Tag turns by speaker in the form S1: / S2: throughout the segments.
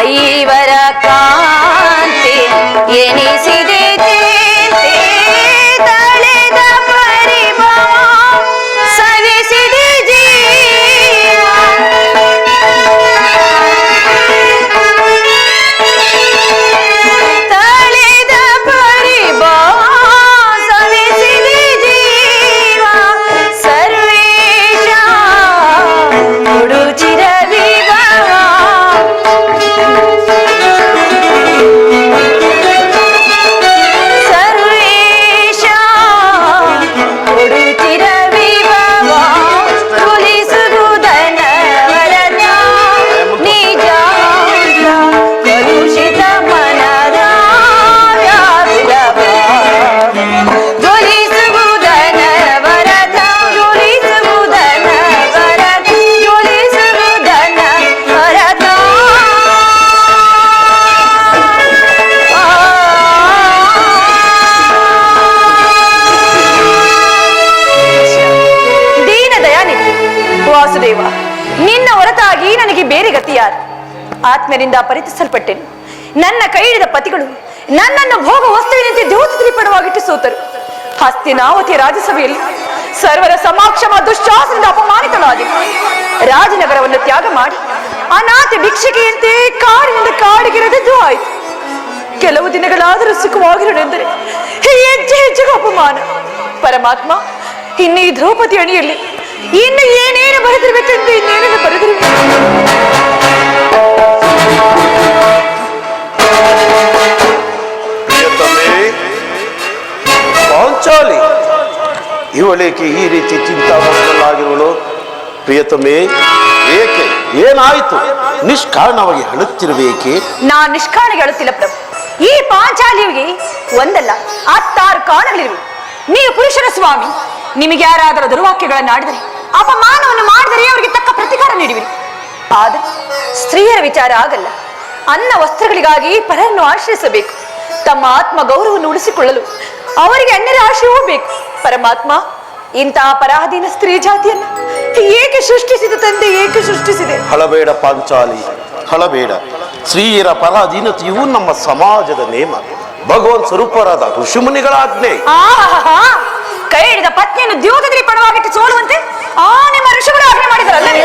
S1: ಐವರ ಕಾಂತಿ ಎನಿಸಿದೆ ತಳೆದ ಪರಿಭವ ಸವಿಸಿದೆ ಜೀವ ತಳೆದ ಪರಿಭವ ಸವಿಸಿದೆ ಜೀವ ಸರ್ವೇಶ ಮುಡುಚಿದ ವಿಭವ ನಿನ್ನ ಹೊರತಾಗಿ ನನಗೆ ಬೇರೆ ಗತಿಯಾರು ಆತ್ಮನಿಂದ ಪರಿತಿಸಲ್ಪಟ್ಟೆನು. ನನ್ನ ಕೈ ಹಿಡಿದ ಪತಿಗಳು ನನ್ನನ್ನು ಭೋಗ ವಸ್ತುವಿನಂತೆ ದ್ಯೋತದ್ರಿಪಡವಾಗಿಟ್ಟು ಸೋತರು. ಹಸ್ತಿನಾವತಿಯ ರಾಜಸಭೆಯಲ್ಲಿ ಸರ್ವರ ಸಮಾಕ್ಷಮ ದುಶ್ಶಾಸನದಿಂದ ಅಪಮಾನಿತಳಾದೆ. ರಾಜನಗರವನ್ನು ತ್ಯಾಗ ಮಾಡಿ ಅನಾಥ ಭಿಕ್ಷಿಕೆಯಂತೆ ಕಾಡಿನಿಂದ ಕಾಡಿಗಿರದಿದ್ದು ಆಯಿತು. ಕೆಲವು ದಿನಗಳಾದರೂ ಸುಖವಾಗಿರನೆಂದರೆ ಹೆಜ್ಜೆ ಹೆಜ್ಜೆಗೂ ಅಪಮಾನ. ಪರಮಾತ್ಮ, ಇನ್ನು ಈ ದ್ರೌಪದಿ ಅಣಿಯಲ್ಲಿ ಇನ್ನು ಏನೇನು ಬರೆದಿರ್ಬೇಕೆಂದು ಇನ್ನೇನೇನು ಬರೆದಿರ್ಬೇಕು.
S2: ಪಾಂಚಾಲಿ ಇವಳೇಕೆ ಈ ರೀತಿ ಚಿಂತಾಮಗ್ನಳಾಗಿರುವಳು? ಪ್ರಿಯತಮೆ, ಏಕೆ, ಏನಾಯಿತು? ನಿಷ್ಕಾರಣವಾಗಿ ಹೇಳುತ್ತಿರಬೇಕೆ?
S1: ನಾನು ನಿಷ್ಕಾರಣಗೆ ಹೇಳುತ್ತಿಲ್ಲ ಪ್ರಭು. ಈ ಪಾಂಚಾಲಿಗೆ ಒಂದಲ್ಲ 6 ಕಾರಣಗಳಿವೆ. ನೀವು ಪುರುಷರ ಸ್ವಾಮಿ, ನಿಮಗೆ ಯಾರಾದರೂ ದುರ್ವಾಕ್ಯಗಳನ್ನು ಆಡಿದರೆ, ಅಪಮಾನವನ್ನು ಮಾಡಿದರೆ ಅವರಿಗೆ ತಕ್ಕ ಪ್ರತಿಕಾರ ನೀಡುವಿರಿ. ಆದರೆ ಸ್ತ್ರೀಯರ ವಿಚಾರ ಆಗಲ್ಲ. ಅನ್ನ ವಸ್ತ್ರಗಳಿಗಾಗಿ ಪರನ್ನು ಆಶ್ರಯಿಸಬೇಕು. ತಮ್ಮ ಆತ್ಮ ಗೌರವವನ್ನು ಉಳಿಸಿಕೊಳ್ಳಲು ಅವರಿಗೆ ಅನ್ಯರ ಆಶ್ರಯವೂ ಬೇಕು. ಪರಮಾತ್ಮ, ಇಂತಹ ಪರಾಧೀನ ಸ್ತ್ರೀ ಜಾತಿಯನ್ನು ಏಕೆ ಸೃಷ್ಟಿಸಿದ ತಂದೆ, ಏಕೆ ಸೃಷ್ಟಿಸಿದೆ?
S2: ಹಳಬೇಡ ಪಾಂಚಾಲಿ, ಹಳಬೇಡ. ಸ್ತ್ರೀಯರ ಪರಾಧೀನತೆಯು ನಮ್ಮ ಸಮಾಜದ ನೇಮ, ಭಗವಂತ ಸ್ವರೂಪರಾದ ಋಷಿಮುನಿಗಳ ಆಜ್ಞೆ.
S1: ಕೈ ಹಿಡಿದ ಪತ್ನಿಯನ್ನು ದ್ಯೋತದ್ರಿಪಡವಾಗಿಟ್ಟು ಸೋಲುವಂತೆ ನಿಮ್ಮ ಋಷಿಗಳು ಆಜ್ಞೆ ಮಾಡಿದರಲ್ಲವೇ?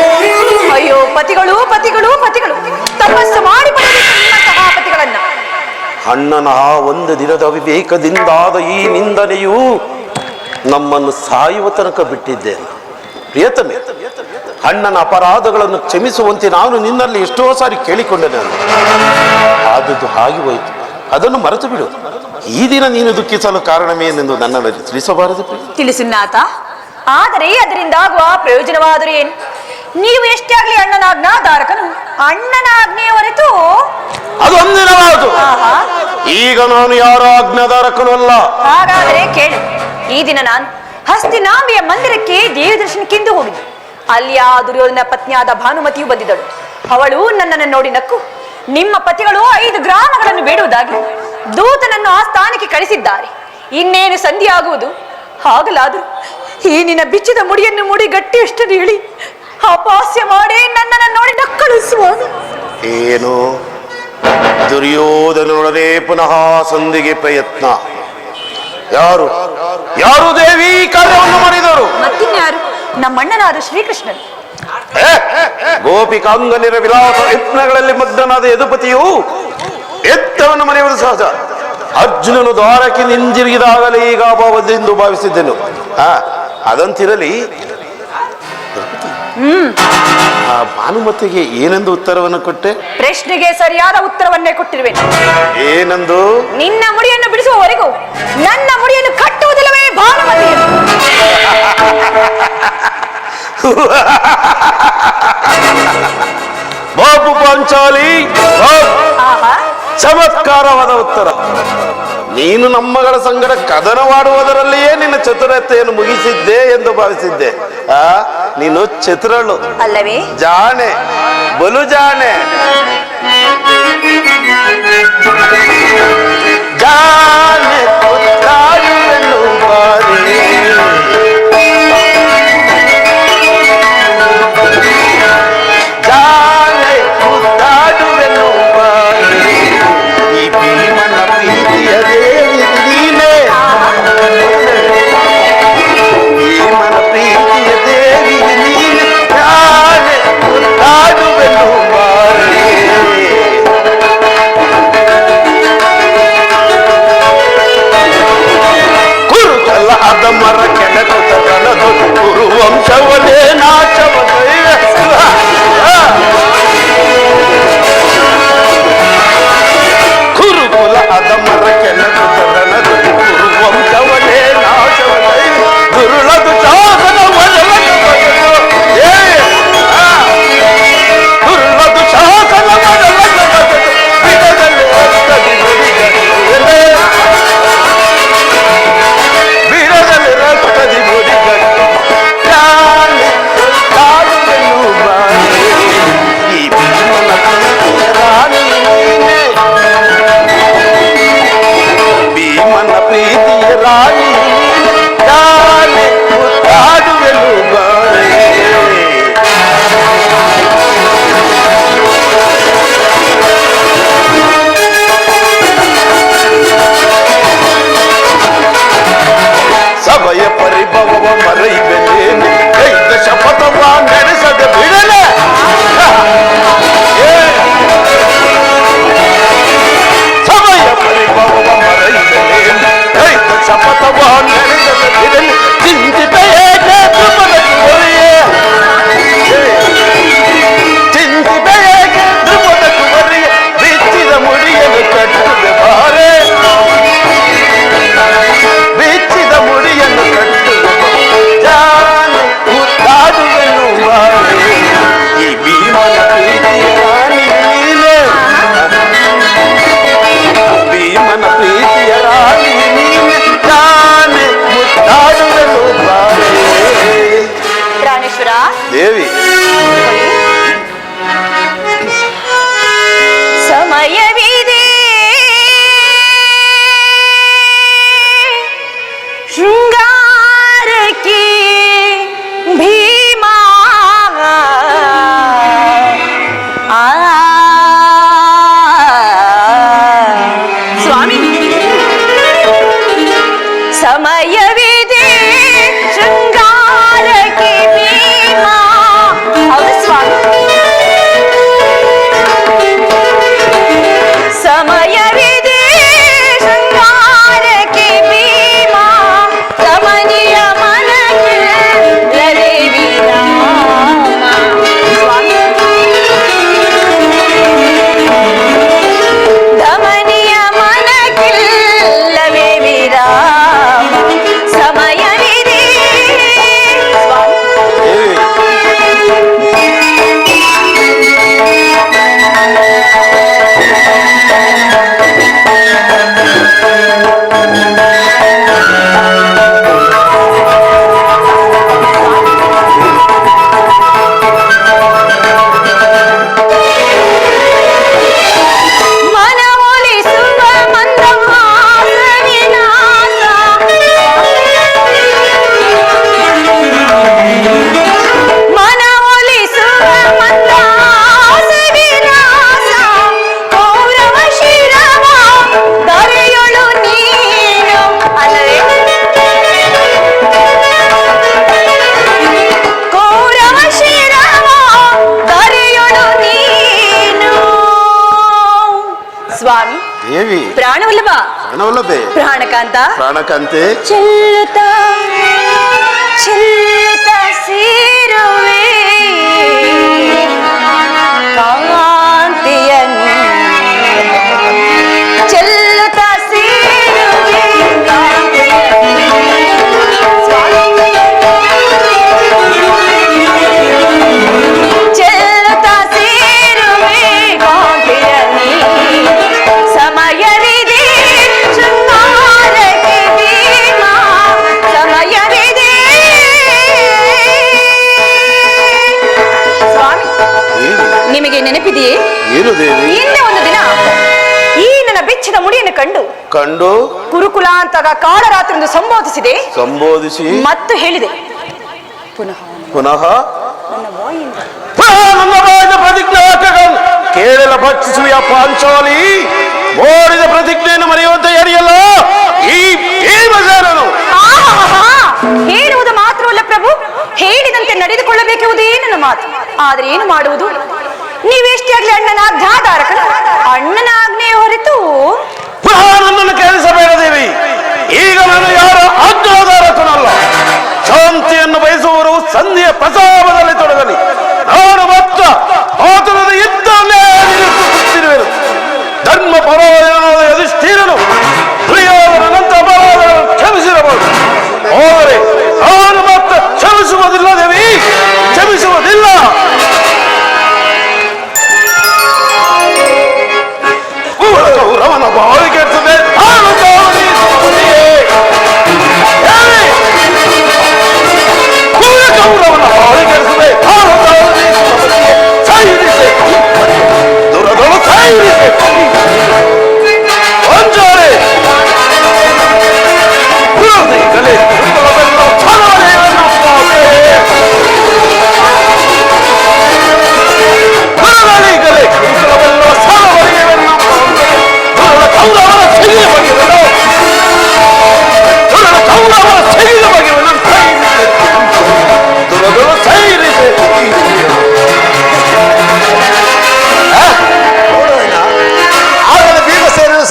S1: ಅಯ್ಯೋ ಪತಿಗಳು ಪತಿಗಳು ಪತಿಗಳು, ತಪಸ್ಸು ಮಾಡಿ ಪಡೆದಂತಹ ಪತಿಗಳನ್ನ.
S2: ಅಣ್ಣನ ಒಂದು ದಿನದ ವಿವೇಕದಿಂದಾದ ಈ ನಿಂದನೆಯು ನಮ್ಮನ್ನು ಸಾಯುವ ತನಕ ಬಿಟ್ಟಿದ್ದೇನೆ. ಪ್ರಿಯತಮೆ, ಅಣ್ಣನ ಅಪರಾಧಗಳನ್ನು ಕ್ಷಮಿಸುವಂತೆ ನಾನು ನಿನ್ನಲ್ಲಿ ಎಷ್ಟೋ ಸಾರಿ ಕೇಳಿಕೊಂಡೆ. ಆದದ್ದು ಹಾಗೆ ಹೋಯಿತು, ಅದನ್ನು ಮರೆತು ಬಿಡು. ಈ ದಿನ ನೀನು ದುಃಖಿಸಲು ಕಾರಣವೇನೆಂದು ನನ್ನಲ್ಲಿ ತಿಳಿಸಬಾರದು?
S1: ತಿಳಿಸುನಾಥ, ಆದರೆ ಅದರಿಂದ ಆಗುವ ಪ್ರಯೋಜನವಾದರೂ ಏನು? ನೀವು ಎಷ್ಟೇ ಆಗಲಿ ಅಣ್ಣನ ಆಜ್ಞಾಧಾರಕನು. ಅಣ್ಣನ ಆಜ್ಞೆಯ ಹೊರತು
S2: ಅದೊಂದಿನವಾದು. ಈಗ ನಾನು ಯಾರ ಆಜ್ಞಾಧಾರಕನು ಅಲ್ಲ.
S1: ಹಾಗಾದರೆ ಕೇಳು. ಈ ದಿನ ನಾನು ಹಸ್ತಿನಾಂಬೆಯ ಮಂದಿರಕ್ಕೆ ದೇವ ದರ್ಶನಕ್ಕೆಂದು ಹೋಗಿದ್ದೆ. ಅಲ್ಲಿ ಆ ದುರ್ಯೋಧನ ಪತ್ನಿಯಾದ ಭಾನುಮತಿಯು ಬಂದಿದ್ದಳು. ಅವಳು ನನ್ನನ್ನು ನೋಡಿ ನಕ್ಕು, ನಿಮ್ಮ ಪತಿಗಳು 5 ಗ್ರಾಮಗಳನ್ನು ಬೇಡುವುದಾಗಿ ದೂತನನ್ನು ಆ ಸ್ಥಾನಕ್ಕೆ ಕಳಿಸಿದ್ದಾರೆ. ಇನ್ನೇನು ಸಂಧಿ ಆಗುವುದು. ಹಾಗಲಾದರೂ ಈ ನಿನ್ನ ಬಿಚ್ಚಿದ ಮುಡಿಯನ್ನು ಮುಡಿ ಗಟ್ಟಿಯಷ್ಟು ಹೇಳಿ ಅಪಹಾಸ್ಯ ಮಾಡಿ ನನ್ನನ್ನು ನೋಡಿ ನಕ್ಕಳು ಸ್ವಾಮಿ.
S2: ಏನು ದುರ್ಯೋಧನೊಡನೆ ಪುನಃ ಸಂಧಿಗೆ ಪ್ರಯತ್ನ? ಯಾರು ಯಾರು ದೇವಿ ಕಾರ್ಯವನ್ನು ಮಾಡಿದರು?
S1: ಮತ್ತಿನ್ಯಾರು? ನಮ್ಮಣ್ಣನಾದ ಶ್ರೀಕೃಷ್ಣನ್.
S2: ಗೋಪಿಕಾಂಗನಿರ ವಿಲಾಸ ಯತ್ನಗಳಲ್ಲಿ ಮಗ್ನನಾದ ಯದುಪತಿಯು ಎತ್ತವನ್ನು ಮರೆಯುವುದು ಸಹಜ. ಅರ್ಜುನನು ದ್ವಾರಕ್ಕೆ ಹಿಂದಿರುಗಿದಾಗಲೇ ಈಗ ಅಭಾವದೆಂದು ಭಾವಿಸಿದ್ದೆನು. ಅದಂತಿರಲಿ, ಆ ಭಾನುಮತಿಗೆ ಏನೆಂದು ಉತ್ತರವನ್ನು ಕೊಟ್ಟೆ?
S1: ಪ್ರಶ್ನೆಗೆ ಸರಿಯಾದ ಉತ್ತರವನ್ನೇ ಕೊಟ್ಟಿರುವೆ.
S2: ಏನೆಂದು?
S1: ನಿನ್ನ ಮುಡಿಯನ್ನು ಬಿಡಿಸುವವರೆಗೂ ನನ್ನ ಮುಡಿಯನ್ನು ಕಟ್ಟುವುದಿಲ್ಲವೇ ಭಾನುಮತಿ.
S2: ಬಾಬು ಪಾಂಚಾಲಿ, ಚಮತ್ಕಾರವಾದ ಉತ್ತರ. ನೀನು ನಮ್ಮಗಳ ಸಂಗಡ ಕದನವಾಡುವುದರಲ್ಲಿಯೇ ನಿನ್ನ ಚತುರತೆಯನ್ನು ಮುಗಿಸಿದ್ದೆ ಎಂದು ಭಾವಿಸಿದ್ದೆ. ನೀನು ಚತುರಳು
S1: ಅಲ್ಲವೇ?
S2: ಜಾಣೆ, ಬಲು ಜಾಣೆ. ಜಾಣೆ ಜಾಣೆ ವಲ್ಲಭೆ
S1: ಪ್ರಾಣಕಾಂತ
S2: ಪ್ರಾಣಕಾಂತೆ
S1: ಚೆಲ್ಲುತ್ತ ಚೆಲ್ಲುತ್ತ ಸೇರುವೆ ಕಾಂತಿಯನ್ನು ಚೆಲ್ಲುತ್ತ ಸೇರುವೆ ಚೆಲ್ಲುತ್ತ ಸೇರುವೆ ಕಾಂತಿಯನಿ ಸಮಯವಿದೆ ಶೃಂಗಾರಕ್ಕೆ ಭೀಮಾ ಸಮಯವಿದೆ ಸ್ವಾಮಿ ನಿಮಗೆ ನೆನಪಿದೆಯೇ
S2: ಏನು ದೇವಿ
S1: ಹಿಂದೆ ಒಂದು ದಿನ ಈ ನನ್ನ ಬೆಚ್ಚದ ಮುಡಿಯನ್ನು ಕಂಡು ಕುರುಕುಲ ಅಂತ ಕಾಳರಾತ್ರಿ ಎಂದು
S2: ಸಂಬೋಧಿಸಿ
S1: ಮತ್ತು ಹೇಳಿದೆ ಪುನಃ
S2: ಪುನಃ
S1: ನನ್ನ ಬಾಯಿಂದ
S2: ನನ್ನ ಬಾಯಿನ ಪ್ರತಿಜ್ಞಾಕಗಳನ್ನು ಕೇಳಲ ಭಕ್ಷಿಸುವ ಪಾಂಚಾಲಿ ಓಡಿದ ಪ್ರತಿಜ್ಞೆಯನ್ನು ಮರೆಯುವಂತ ಯಾರಿಯಲ್ಲ ಈ ಭೀಮಸೇನನು
S1: ಹೇಳುವುದು ಮಾತ್ರವಲ್ಲ ಪ್ರಭು, ಹೇಳಿದಂತೆ ನಡೆದುಕೊಳ್ಳಬೇಕೆಂಬುದೇ ನನ್ನ ಮಾತು. ಆದ್ರೆ ಏನು ಮಾಡುವುದು? ನೀವೆಷ್ಟೇ ಆಗ್ಲಿ ಅಣ್ಣನ ಆಜ್ಞಾಧಾರಕನು, ಅಣ್ಣನ ಆಜ್ಞೆಯ ಹೊರತು
S2: ನನ್ನನ್ನು ಕೇಳಿಸಬೇಡ ದೇವಿ. ಈಗ ನಾನು ಯಾರ ಆಜ್ಞಾಧಾರಕನಲ್ಲ. ಶಾಂತಿಯನ್ನು ಬಯಸುವವರು ಸಂಧಿಯ ಪ್ರಸಾದದಲ್ಲಿ ತೊಡಗಲಿ. ನಾನು ಮಾತ್ರ ಆತನದ ಇದ್ದಲ್ಲೇ ನಿಲ್ಲಿಸುತ್ತಿರುವೆನು. ಧರ್ಮ ಪರಾಯಣನಾದ ಯುಧಿಷ್ಠಿರನು ಪ್ರಿಯನಂತ ಅಪರಾಧಗಳನ್ನು ಕ್ಷಮಿಸಿರಬಹುದು, ಆದರೆ ನಾನು ಮಾತ್ರ ಕ್ಷಮಿಸುವುದಿಲ್ಲ ದೇವಿ, ಕ್ಷಮಿಸುವುದಿಲ್ಲ. ಕೌರವನ ಬಾಳಿ ಕೆಡ್ತದೆ ಕೌರವನ ಬಾಳಿ ಕೆಡಿಸದೆ ದುರದೊಳು ಸಾಯಿರಿಸೆ ವಂಚಾರೆ ಕಲೆ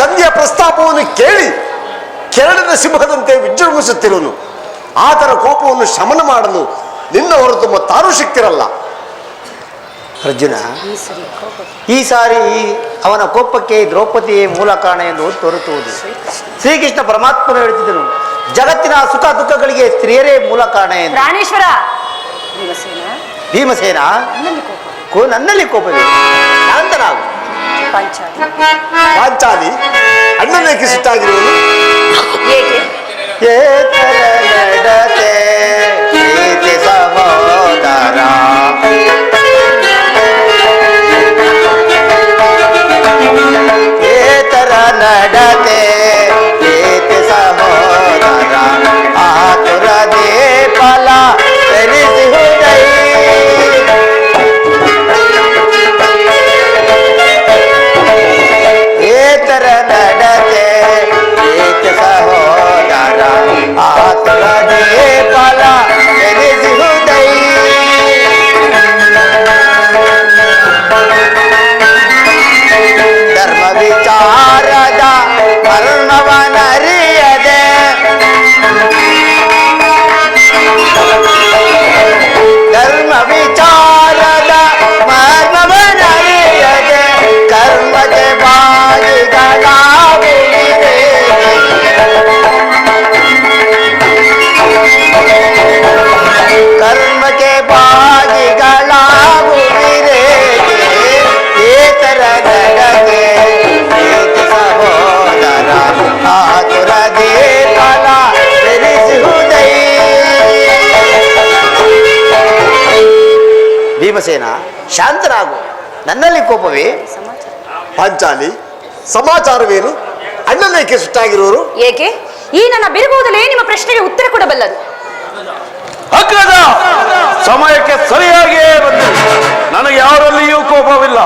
S3: ಸಂಧಿಯ ಪ್ರಸ್ತಾಪವನ್ನು ಕೇಳಿ ಕೆರಳಿನ ಸಿಂಹದಂತೆ ವಿಜೃಂಭಿಸುತ್ತಿರುವನು. ಆತನ ಕೋಪವನ್ನು ಶಮನ ಮಾಡಲು ನಿನ್ನ ಹೊರತು ಮತ್ತಾರೂ ಶಕ್ತಿರಲ್ಲ.
S4: ಅರ್ಜುನ, ಈ ಸಾರಿ ಅವನ ಕೋಪಕ್ಕೆ ದ್ರೌಪದಿಯೇ ಮೂಲ ಕಾರಣ ಎಂದು ತೋರುತ್ತದೆ. ಶ್ರೀಕೃಷ್ಣ ಪರಮಾತ್ಮನು ಹೇಳುತ್ತಿದ್ದನು, ಜಗತ್ತಿನ ಸುಖ ದುಃಖಗಳಿಗೆ ಸ್ತ್ರೀಯರೇ ಮೂಲ ಕಾರಣ ಎಂದು.
S1: ಪ್ರಾಣೇಶ್ವರ
S4: ಭೀಮಸೇನ, ನನ್ನಲ್ಲಿ ಕೋಪವಿದೆ, ಶಾಂತನಾಗು.
S3: ಪಾಂಚಾಲಿ ಅಣ್ಣನೇಕೆ ಸಿಟ್ಟಾಗಿರುವುದು?
S4: ಏತರ ನಡತೆ ಪ್ರೀತಿ ಸಹೋದರ, ಏತರ ನಡತೆ ಪ್ರೀತಿ ಸಹೋದರ, ಆತುರದೇ ಫಲ ಎನಿಸುವುದೈ. ಏತರ ನಡತೆ ಪ್ರೀತಿ ಸಹೋದರ, ಆತುರದೇ ಫಲ ಎನಿಸುವುದೈ. ಧರ್ಮ ವಿಚಾರದ ಮರ್ಮವನರಿಯದೆ, ಧರ್ಮ ವಿಚಾರದ ಮರ್ಮವನರಿಯದೆ ಕರ್ಮಕ್ಕೆ ಬಾಗಿಗಳಾಗುವಿರೆ. ಕರ್ಮಕ್ಕೆ ಬಾಗಿಗಳಾಗುವಿರೆ. ಏತರ ನಡತೆ ಪ್ರೀತಿ ಸಹೋದರ, ಆತುರದೇ ಫಲ ಎನಿಸುವುದೈ. ಭೀಮಸೇನ, ಶಾಂತನಾಗು, ನನ್ನಲ್ಲಿ ಕೋಪವೇ?
S3: ಪಾಂಚಾಲಿ, ಸಮಾಚಾರವೇನು? ಅಣ್ಣನೇಕೆ ಸಿಟ್ಟಾಗಿರುವರು?
S1: ಏಕೆ? ಈ ನನ್ನ ಬಿರುಗುವುದಲೇ ನಿಮ್ಮ ಪ್ರಶ್ನೆಗೆ ಉತ್ತರ ಕೊಡಬಲ್ಲದು.
S2: ಅಗ್ರಜ, ಸಮಯಕ್ಕೆ ಸರಿಯಾಗಿಯೇ ಬಂದು ನನಗೆ ಯಾರಲ್ಲಿಯೂ ಕೋಪವಿಲ್ಲ.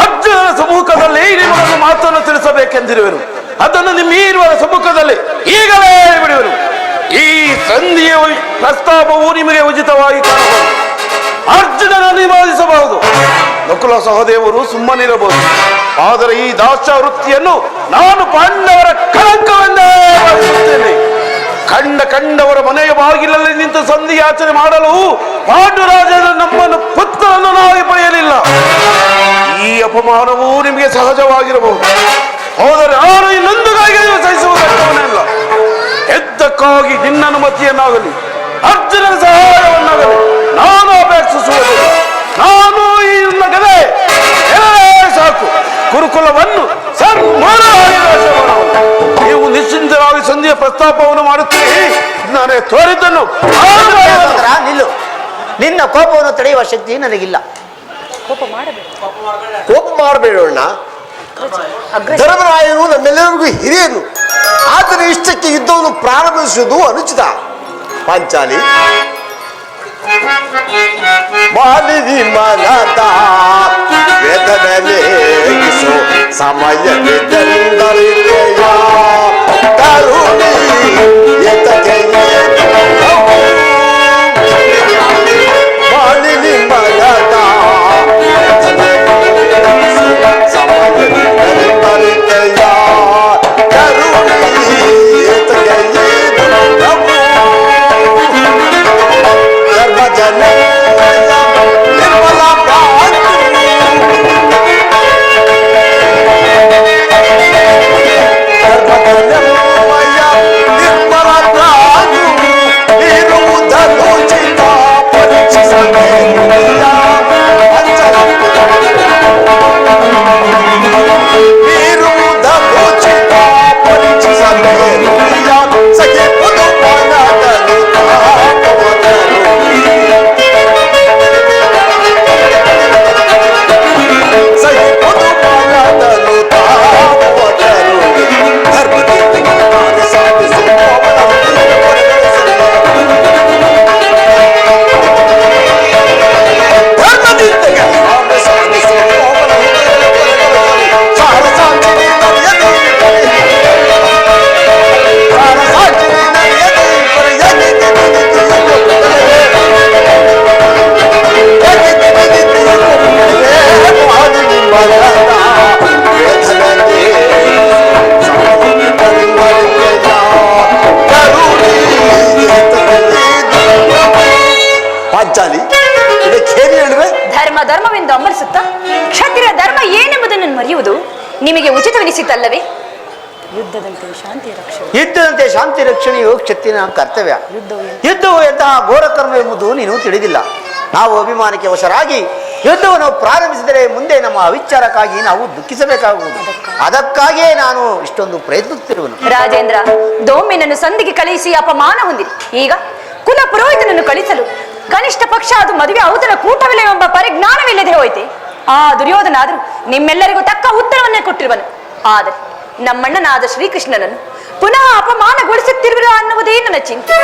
S2: ಅರ್ಜುನನ ಸಮ್ಮುಖದಲ್ಲಿ ನಿಮಗೊಂದು ಮಾತನ್ನು ತಿಳಿಸಬೇಕೆಂದಿರುವೆನು. ಅದನ್ನು ನಿಮ್ಮೀರುವ ಸಮ್ಮುಖದಲ್ಲಿ ಈಗಲೇ ಬಿಡುವೆನು. ಈ ಸಂಧಿಯ ಪ್ರಸ್ತಾಪವು ನಿಮಗೆ ಉಚಿತವಾಗಿ ಕಾಣಬಹುದು. ಅರ್ಜುನನ ನಿವಾದಿಸಬಹುದು, ನಕುಲ ಸಹದೇವರು ಸುಮ್ಮನಿರಬಹುದು. ಆದರೆ ಈ ದಾಸ್ಯ ವೃತ್ತಿಯನ್ನು ನಾನು ಪಾಂಡವರ ಕಳಂಕವೆಂದೇ ಭಾವಿಸುತ್ತೇನೆ. ಕಂಡವರ ಮನೆಯ ಬಾಗಿಲಲ್ಲಿ ನಿಂತು ಸಂಧಿಯಾಚನೆ ಮಾಡಲು ಪಾಂಡುರಾಜರು ನಮ್ಮನ್ನು ಪುತ್ರನನ್ನು ನಾವು ಪಡೆಯಲಿಲ್ಲ. ಈ ಅಪಮಾನವೂ ನಿಮಗೆ ಸಹಜವಾಗಿರಬಹುದು. ಹೋದರೆ ನಾನು ಇನ್ನೊಂದುಗಾಗಿ ಸಹಿಸುವ ಕಷ್ಟವನ್ನೆಲ್ಲ. ಎದ್ದಕ್ಕಾಗಿ ನಿನ್ನ ಅನುಮತಿಯನ್ನಾಗಲಿ ಅರ್ಜುನನ ಸಹಾಯವನ್ನಾಗಲಿ ನಾನು ಅಪೇಕ್ಷಿಸುವುದಿಲ್ಲ. ನಾನು ಈ ನನ್ನ ಗದೆ ಸಾಕು. ಗುರುಕುಲವನ್ನು ನೀವು ನಿಶ್ಚಿಂತರಾಗಿ ಸಂಧಿಯ ಪ್ರಸ್ತಾಪವನ್ನು ಮಾಡುತ್ತೀರಿ. ನಾನೇ ತೋರಿದ್ದನ್ನು
S4: ನಿಲ್ಲು. ನಿನ್ನ ಕೋಪವನ್ನು ತಡೆಯುವ ಶಕ್ತಿ ನನಗಿಲ್ಲ.
S1: ಕೋಪ ಮಾಡಬೇಡ.
S3: ಕೋಪ ಮಾಡಬೇಡೋಣ. ಧರ್ಮರಾಯನು ನಮ್ಮೆಲ್ಲರಿಗೂ ಹಿರಿಯನು. ಆತನ ಇಷ್ಟಕ್ಕೆ ಯುದ್ಧವನ್ನು ಪ್ರಾರಂಭಿಸುವುದು ಅನುಚಿತ. ಪಾಂಚಾಲಿ ಮಾಲಿನಿ ಮನದ ವೇದನೆಲೇಗಿಸೋ ಸಮಯವಿದೆಂದರಿಕೆಯ ಕರುಣಿ ಎತಗೆ ಮಾಲಿನಿ ಮನದ ಸಮಯವಿದೆಂದರಿಕೆಯ ಕರುಣಿ ಎತಗೆ
S1: ಧರ್ಮವೆಂದು ಅಮರಿಸುತ್ತಾ ಕ್ಷತ್ರಿಯ ಧರ್ಮ ಏನೆಂಬುದನ್ನು ಮರೆಯುವುದು ನಿಮಗೆ ಉಚಿತವೆನಿಸಿತಲ್ಲವೇ?
S4: ಯುದ್ಧದಂತೆ ಶಾಂತಿ ರಕ್ಷಣೆಯು ಕ್ಷತ್ರಿಯನ ಕರ್ತವ್ಯ. ಯುದ್ಧವು ಎಂತಹ ಘೋರ ಕರ್ಮ ಎಂಬುದು ನೀನು ತಿಳಿದಿಲ್ಲ. ನಾವು ಅಭಿಮಾನಕ್ಕೆ ವಶರಾಗಿ ಯುದ್ಧವನ್ನು ಪ್ರಾರಂಭಿಸಿದರೆ ಮುಂದೆ ನಮ್ಮ ಅವಿಚಾರಕ್ಕಾಗಿ ನಾವು ದುಃಖಿಸಬೇಕಾಗುವುದು. ಅದಕ್ಕಾಗಿಯೇ ನಾನು ಇಷ್ಟೊಂದು ಪ್ರಯತ್ನಿಸುತ್ತಿರುವನು.
S1: ರಾಜೇಂದ್ರ, ದೊಮ್ಮೆನನ್ನು ಸಂಧಿಗೆ ಕಳುಹಿಸಿ ಅಪಮಾನ ಹೊಂದಿರಿ. ಈಗ ಕುಲ ಪುರೋಹಿತನನ್ನು ಕಳಿಸಲು ಕನಿಷ್ಠ ಪಕ್ಷ ಅದು ಮದುವೆ ಔತಣ ಕೂಟವಿಲ್ಲವೆಂಬ ಪರಿಜ್ಞಾನವಿಲ್ಲದೆ ಹೋಯ್ತೆ. ಆ ದುರ್ಯೋಧನಾದರೂ ನಿಮ್ಮೆಲ್ಲರಿಗೂ ತಕ್ಕ ಉತ್ತರವನ್ನೇ ಕೊಟ್ಟಿರುವನು. ಆದರೆ ನಮ್ಮಣ್ಣನಾದ ಶ್ರೀಕೃಷ್ಣನನ್ನು ಪುನಃ ಅಪಮಾನಗೊಳಿಸುತ್ತಿರುವಿರ ಅನ್ನುವುದೇ ನನ್ನ ಚಿಂತೆ.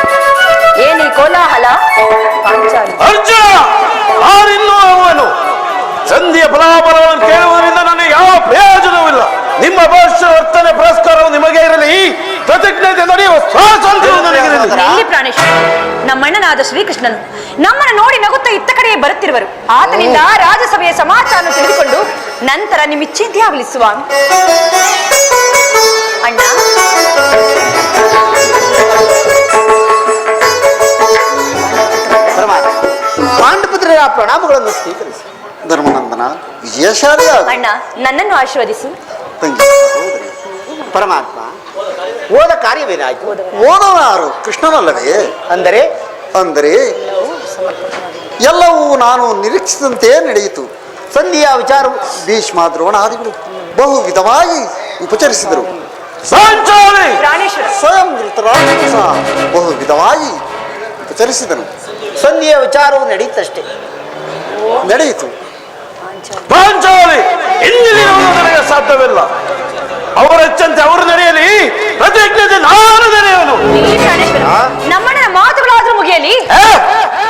S1: ಏನಿ ಕೋಲಾಹಲ? ಪಾಂಚಾಲಿ
S2: ಅವನು ಸಂಧಿಯ ಫಲಾಫಲವನ್ನು ಕೇಳುವುದರಿಂದ ನನಗೆ ಯಾವ ಪ್ರಯೋಜನವಿಲ್ಲ. ನಿಮ್ಮ ಭವಿಷ್ಯ ವರ್ತನೆ ಪುರಸ್ಕಾರವು ನಿಮಗೆ ಇರಲಿ. ಪ್ರತಿಜ್ಞೆ ನಡೆಯುವ ಸ್ವಾತಂತ್ರ್ಯವು ನನಗಿರಲಿ.
S1: ಪ್ರಾಣೇಶ್ವರ, ನಮ್ಮಣ್ಣನಾದ ಶ್ರೀಕೃಷ್ಣನು ನಮ್ಮನ್ನು ನೋಡಿ ನಗುತ್ತಾ ಇತ್ತ ಕಡೆಗೆ ಬರುತ್ತಿರುವರು. ಆತನಿಂದ ರಾಜಸಭೆಯ ಸಮಾಚಾರ ತಿಳಿದುಕೊಂಡು ನಂತರ ನಿಮ್ಮ ಇಚ್ಛೆಯಂತೆ ಆಗಲಿ ಸ್ವಾಮಿ. ಅಣ್ಣ,
S4: ಪಾಂಡುಪುತ್ರರ ಪ್ರಣಾಮಗಳನ್ನು ಸ್ವೀಕರಿಸಿ.
S3: ಧರ್ಮನಂದನ ವಿಜಯಶಾಲಿಯ
S1: ಅಣ್ಣ, ನನ್ನನ್ನು ಆಶೀರ್ವದಿಸು.
S4: ಪರಮಾತ್ಮ, ಓದ ಕಾರ್ಯವೇನಾಯ್ತು?
S3: ಓದೋನಾರು ಕೃಷ್ಣನಲ್ಲವೇ?
S4: ಅಂದರೆ
S3: ಅಂದರೆ ಎಲ್ಲವೂ ನಾನು ನಿರೀಕ್ಷಿಸಿದಂತೆ ನಡೆಯಿತು.
S4: ಸಂಧಿಯ ವಿಚಾರವು
S3: ಭೀಷ್ಮ ದ್ರೋಣಾದಿಗಳು ಬಹು ವಿಧವಾಗಿ ಉಪಚರಿಸಿದರು.
S1: ಪ್ರಾಣೇಶ್ವರ,
S3: ಸ್ವಯಂ ಧೃತರಾಷ್ಟ್ರನು ಸಹ ಬಹು ವಿಧವಾಗಿ ಉಪಚರಿಸಿದನು.
S4: ಸಂಧಿಯ ವಿಚಾರವು ನಡೆಯುತ್ತಷ್ಟೇ.
S3: ನಡೆಯಿತು.
S2: ಪಾಂಚಾಲಿ ಇಂದಿನಿರುವುದು ನನಗೆ ಸಾಧ್ಯವಿಲ್ಲ. ಅವರ ಹೆಚ್ಚಂತೆ ಅವರು ನಡೆಯಲಿ, ಪ್ರತಿಜ್ಞತೆ ನಾನು ನಡೆಯಲು.
S1: ನಮ್ಮಣ್ಣನ ಮಾತುಗಳಾದ್ರೂ ಮುಗಿಯಲಿ.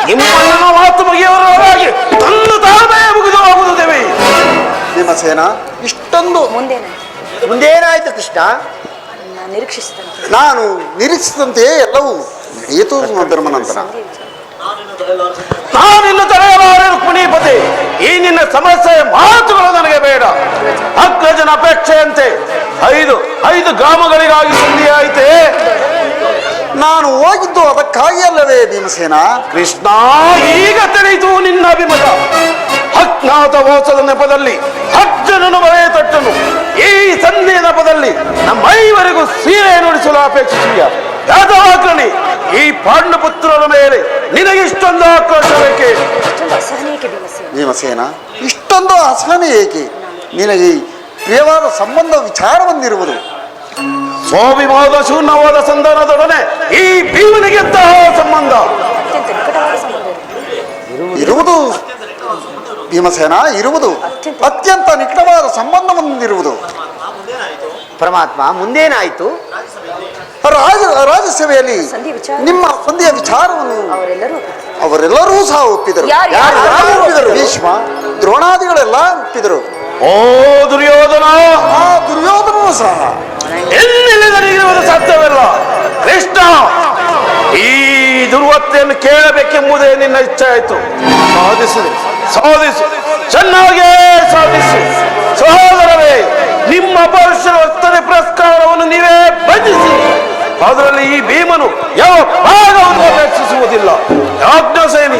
S2: ನಿಮ್ಮಣ್ಣನ ಮಾತು ಮುಗಿಯವರಾಗಿ ನನ್ನ ತಾಳ್ಮೆಯ ಮುಗಿದು ಹೋಗುತ್ತೇವೆ.
S3: ಭೀಮಸೇನ, ಇಷ್ಟೊಂದು
S4: ಮುಂದೇನಾಯ್ತು ಕೃಷ್ಣ?
S1: ನಿರೀಕ್ಷಿಸಿದಂತೆ
S3: ನಾನು ನಿರೀಕ್ಷಿಸಿದಂತೆ ಎಲ್ಲವೂ ನಡೆಯಿತು ಧರ್ಮನಂದನ.
S2: ನಾನಿನ್ನು ತಡೆಯಲಾರೆ ರುಕ್ಮಿಣೀಪತಿ. ಈ ನಿನ್ನ ಸಮಸ್ಯೆಯ ಮಾತುಗಳು ನನಗೆ ಬೇಡ. ಅಗ್ರಜನ ಅಪೇಕ್ಷೆಯಂತೆ ಐದು ಗ್ರಾಮಗಳಿಗಾಗಿ ಸಂಧಿಯಾಯಿತೆ.
S5: ನಾನು ಹೋಗಿದ್ದು ಅದಕ್ಕಾಗಿ ಅಲ್ಲವೇ ಭೀಮಸೇನ?
S2: ಕೃಷ್ಣ, ಈಗ ತಿಳಿಯಿತು ನಿನ್ನ ಅಭಿಮತ. ಅಜ್ಞಾತ ಮೋಸದ ನೆಪದಲ್ಲಿ ಅರ್ಜುನನು ಬರೆಯ ತಟ್ಟನು. ಈ ಸಂಧಿಯ ನೆಪದಲ್ಲಿ ನಮ್ಮೈವರಿಗೂ ಸೀರೆ ನುಡಿಸಲು ಅಪೇಕ್ಷಿಸಿಯ ಯಾದವಾಗ್ರಣಿ, ಈ ಪಾಂಡುಪುತ್ರರ ಮೇಲೆ ನಿನಗಿಷ್ಟೊಂದು ಆಕ್ರೋಶ ಬೇಕೆ?
S5: ಭೀಮಸೇನ, ಇಷ್ಟೊಂದು ಅಸಹನೆ ಏಕೆ? ನಿನಗೆ ಪ್ರಿಯವಾದ ಸಂಬಂಧ ವಿಚಾರ ಬಂದಿರುವುದು.
S2: ಸ್ವಾಭಿಮಾನದ ಶೂನ್ಯವಾದ ಸಂಧಾನದೊಡನೆ ಈ ಭೀಮನಿಗೆ ಎಂತಹ ಸಂಬಂಧ
S5: ಇರುವುದು ಭೀಮಸೇನ? ಇರುವುದು ಅತ್ಯಂತ ನಿಕಟವಾದ ಸಂಬಂಧ ಹೊಂದಿರುವುದು.
S4: ಪರಮಾತ್ಮ, ಮುಂದೇನಾಯಿತು?
S5: ರಾಜಸಭೆಯಲ್ಲಿ ನಿಮ್ಮ ಸಂಧಿಯ ವಿಚಾರವನ್ನು ಅವರೆಲ್ಲರೂ ಸಹ ಒಪ್ಪಿದರು.
S1: ಯಾರು
S5: ಒಪ್ಪಿದರು? ಭೀಷ್ಮ, ದ್ರೋಣಾದಿಗಳೆಲ್ಲ ಒಪ್ಪಿದರು.
S2: ಓ ದುರ್ಯೋಧನ!
S5: ಆ ದುರ್ಯೋಧನನು ಸಹ
S2: ಎಲ್ಲಿರುವುದು ಸಾಧ್ಯವಿಲ್ಲ. ಕೃಷ್ಣ, ಈ ದುರ್ವತ್ತೆಯನ್ನು ಕೇಳಬೇಕೆಂಬುದೇ ನಿನ್ನ ಇಚ್ಛೆ ಆಯಿತು. ಸಾಧಿಸು, ಚೆನ್ನಾಗೇ ಸಾಧಿಸು. ಸಹೋದರವೇ, ನಿಮ್ಮ ಪರುಷರ ವರ್ತನೆ ಪುರಸ್ಕಾರವನ್ನು ನೀವೇ ಭಜಿಸಿ. ಅದರಲ್ಲಿ ಈ ಭೀಮನು ಯಾವ ಭಾಗವನ್ನು ಅಪೇಕ್ಷಿಸುವುದಿಲ್ಲ. ಯಾಜ್ಞಸೇನಿ,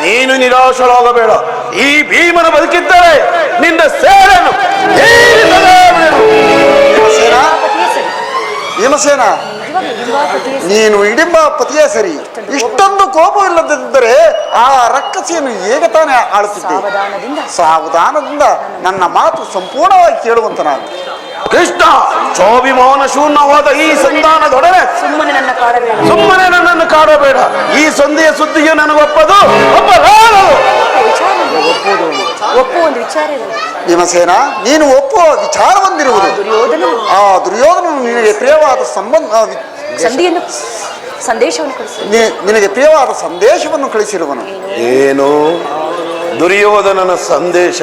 S2: ನೀನು ನಿರಾಶರಾಗಬೇಡ. ಈ ಭೀಮನ ಬದುಕಿದ್ದರೆ ನಿನ್ನ ಸೇರನು
S5: ಭೀಮಸೇನ, ನೀನು ಇಡಿಂಬ ಪತಿಯೇ ಸರಿ. ಇಷ್ಟೊಂದು ಕೋಪವಿಲ್ಲದಿದ್ದರೆ ಆ ರಕ್ಕಸಿಯನ್ನು ಹೇಗೆ ತಾನೇ ಆಳುತ್ತಿದ್ದೆ? ಸಾವಧಾನದಿಂದ ನನ್ನ ಮಾತು ಸಂಪೂರ್ಣವಾಗಿ ಕೇಳುವಂತ ನಾನು.
S2: ಕೃಷ್ಣ, ಸ್ವಾಭಿಮಾನ ಶೂನ್ಯವಾದ ಈ ಸಂಧಾನದೊಡನೆ
S1: ಸುಮ್ಮನೆ
S2: ನನ್ನನ್ನು ಕಾಡಬೇಡ. ಈ ಸಂಧಿಯ ಸುದ್ದಿಯು ನನಗೊಪ್ಪದು ಒಪ್ಪಲಾರದು.
S1: ಒಪ್ಪು ಒಂದು ವಿಚಾರ ಇದೆ
S5: ಭೀಮಸೇನ, ನೀನು ಒಪ್ಪುವ ವಿಚಾರ ಹೊಂದಿರುವುದು. ಆ ದುರ್ಯೋಧನನು ನಿನಗೆ ಪ್ರಿಯವಾದ ನಿನಗೆ ಪ್ರಿಯವಾದ ಸಂದೇಶವನ್ನು ಕಳಿಸಿರುವನು.
S2: ಏನು ದುರ್ಯೋಧನನ ಸಂದೇಶ?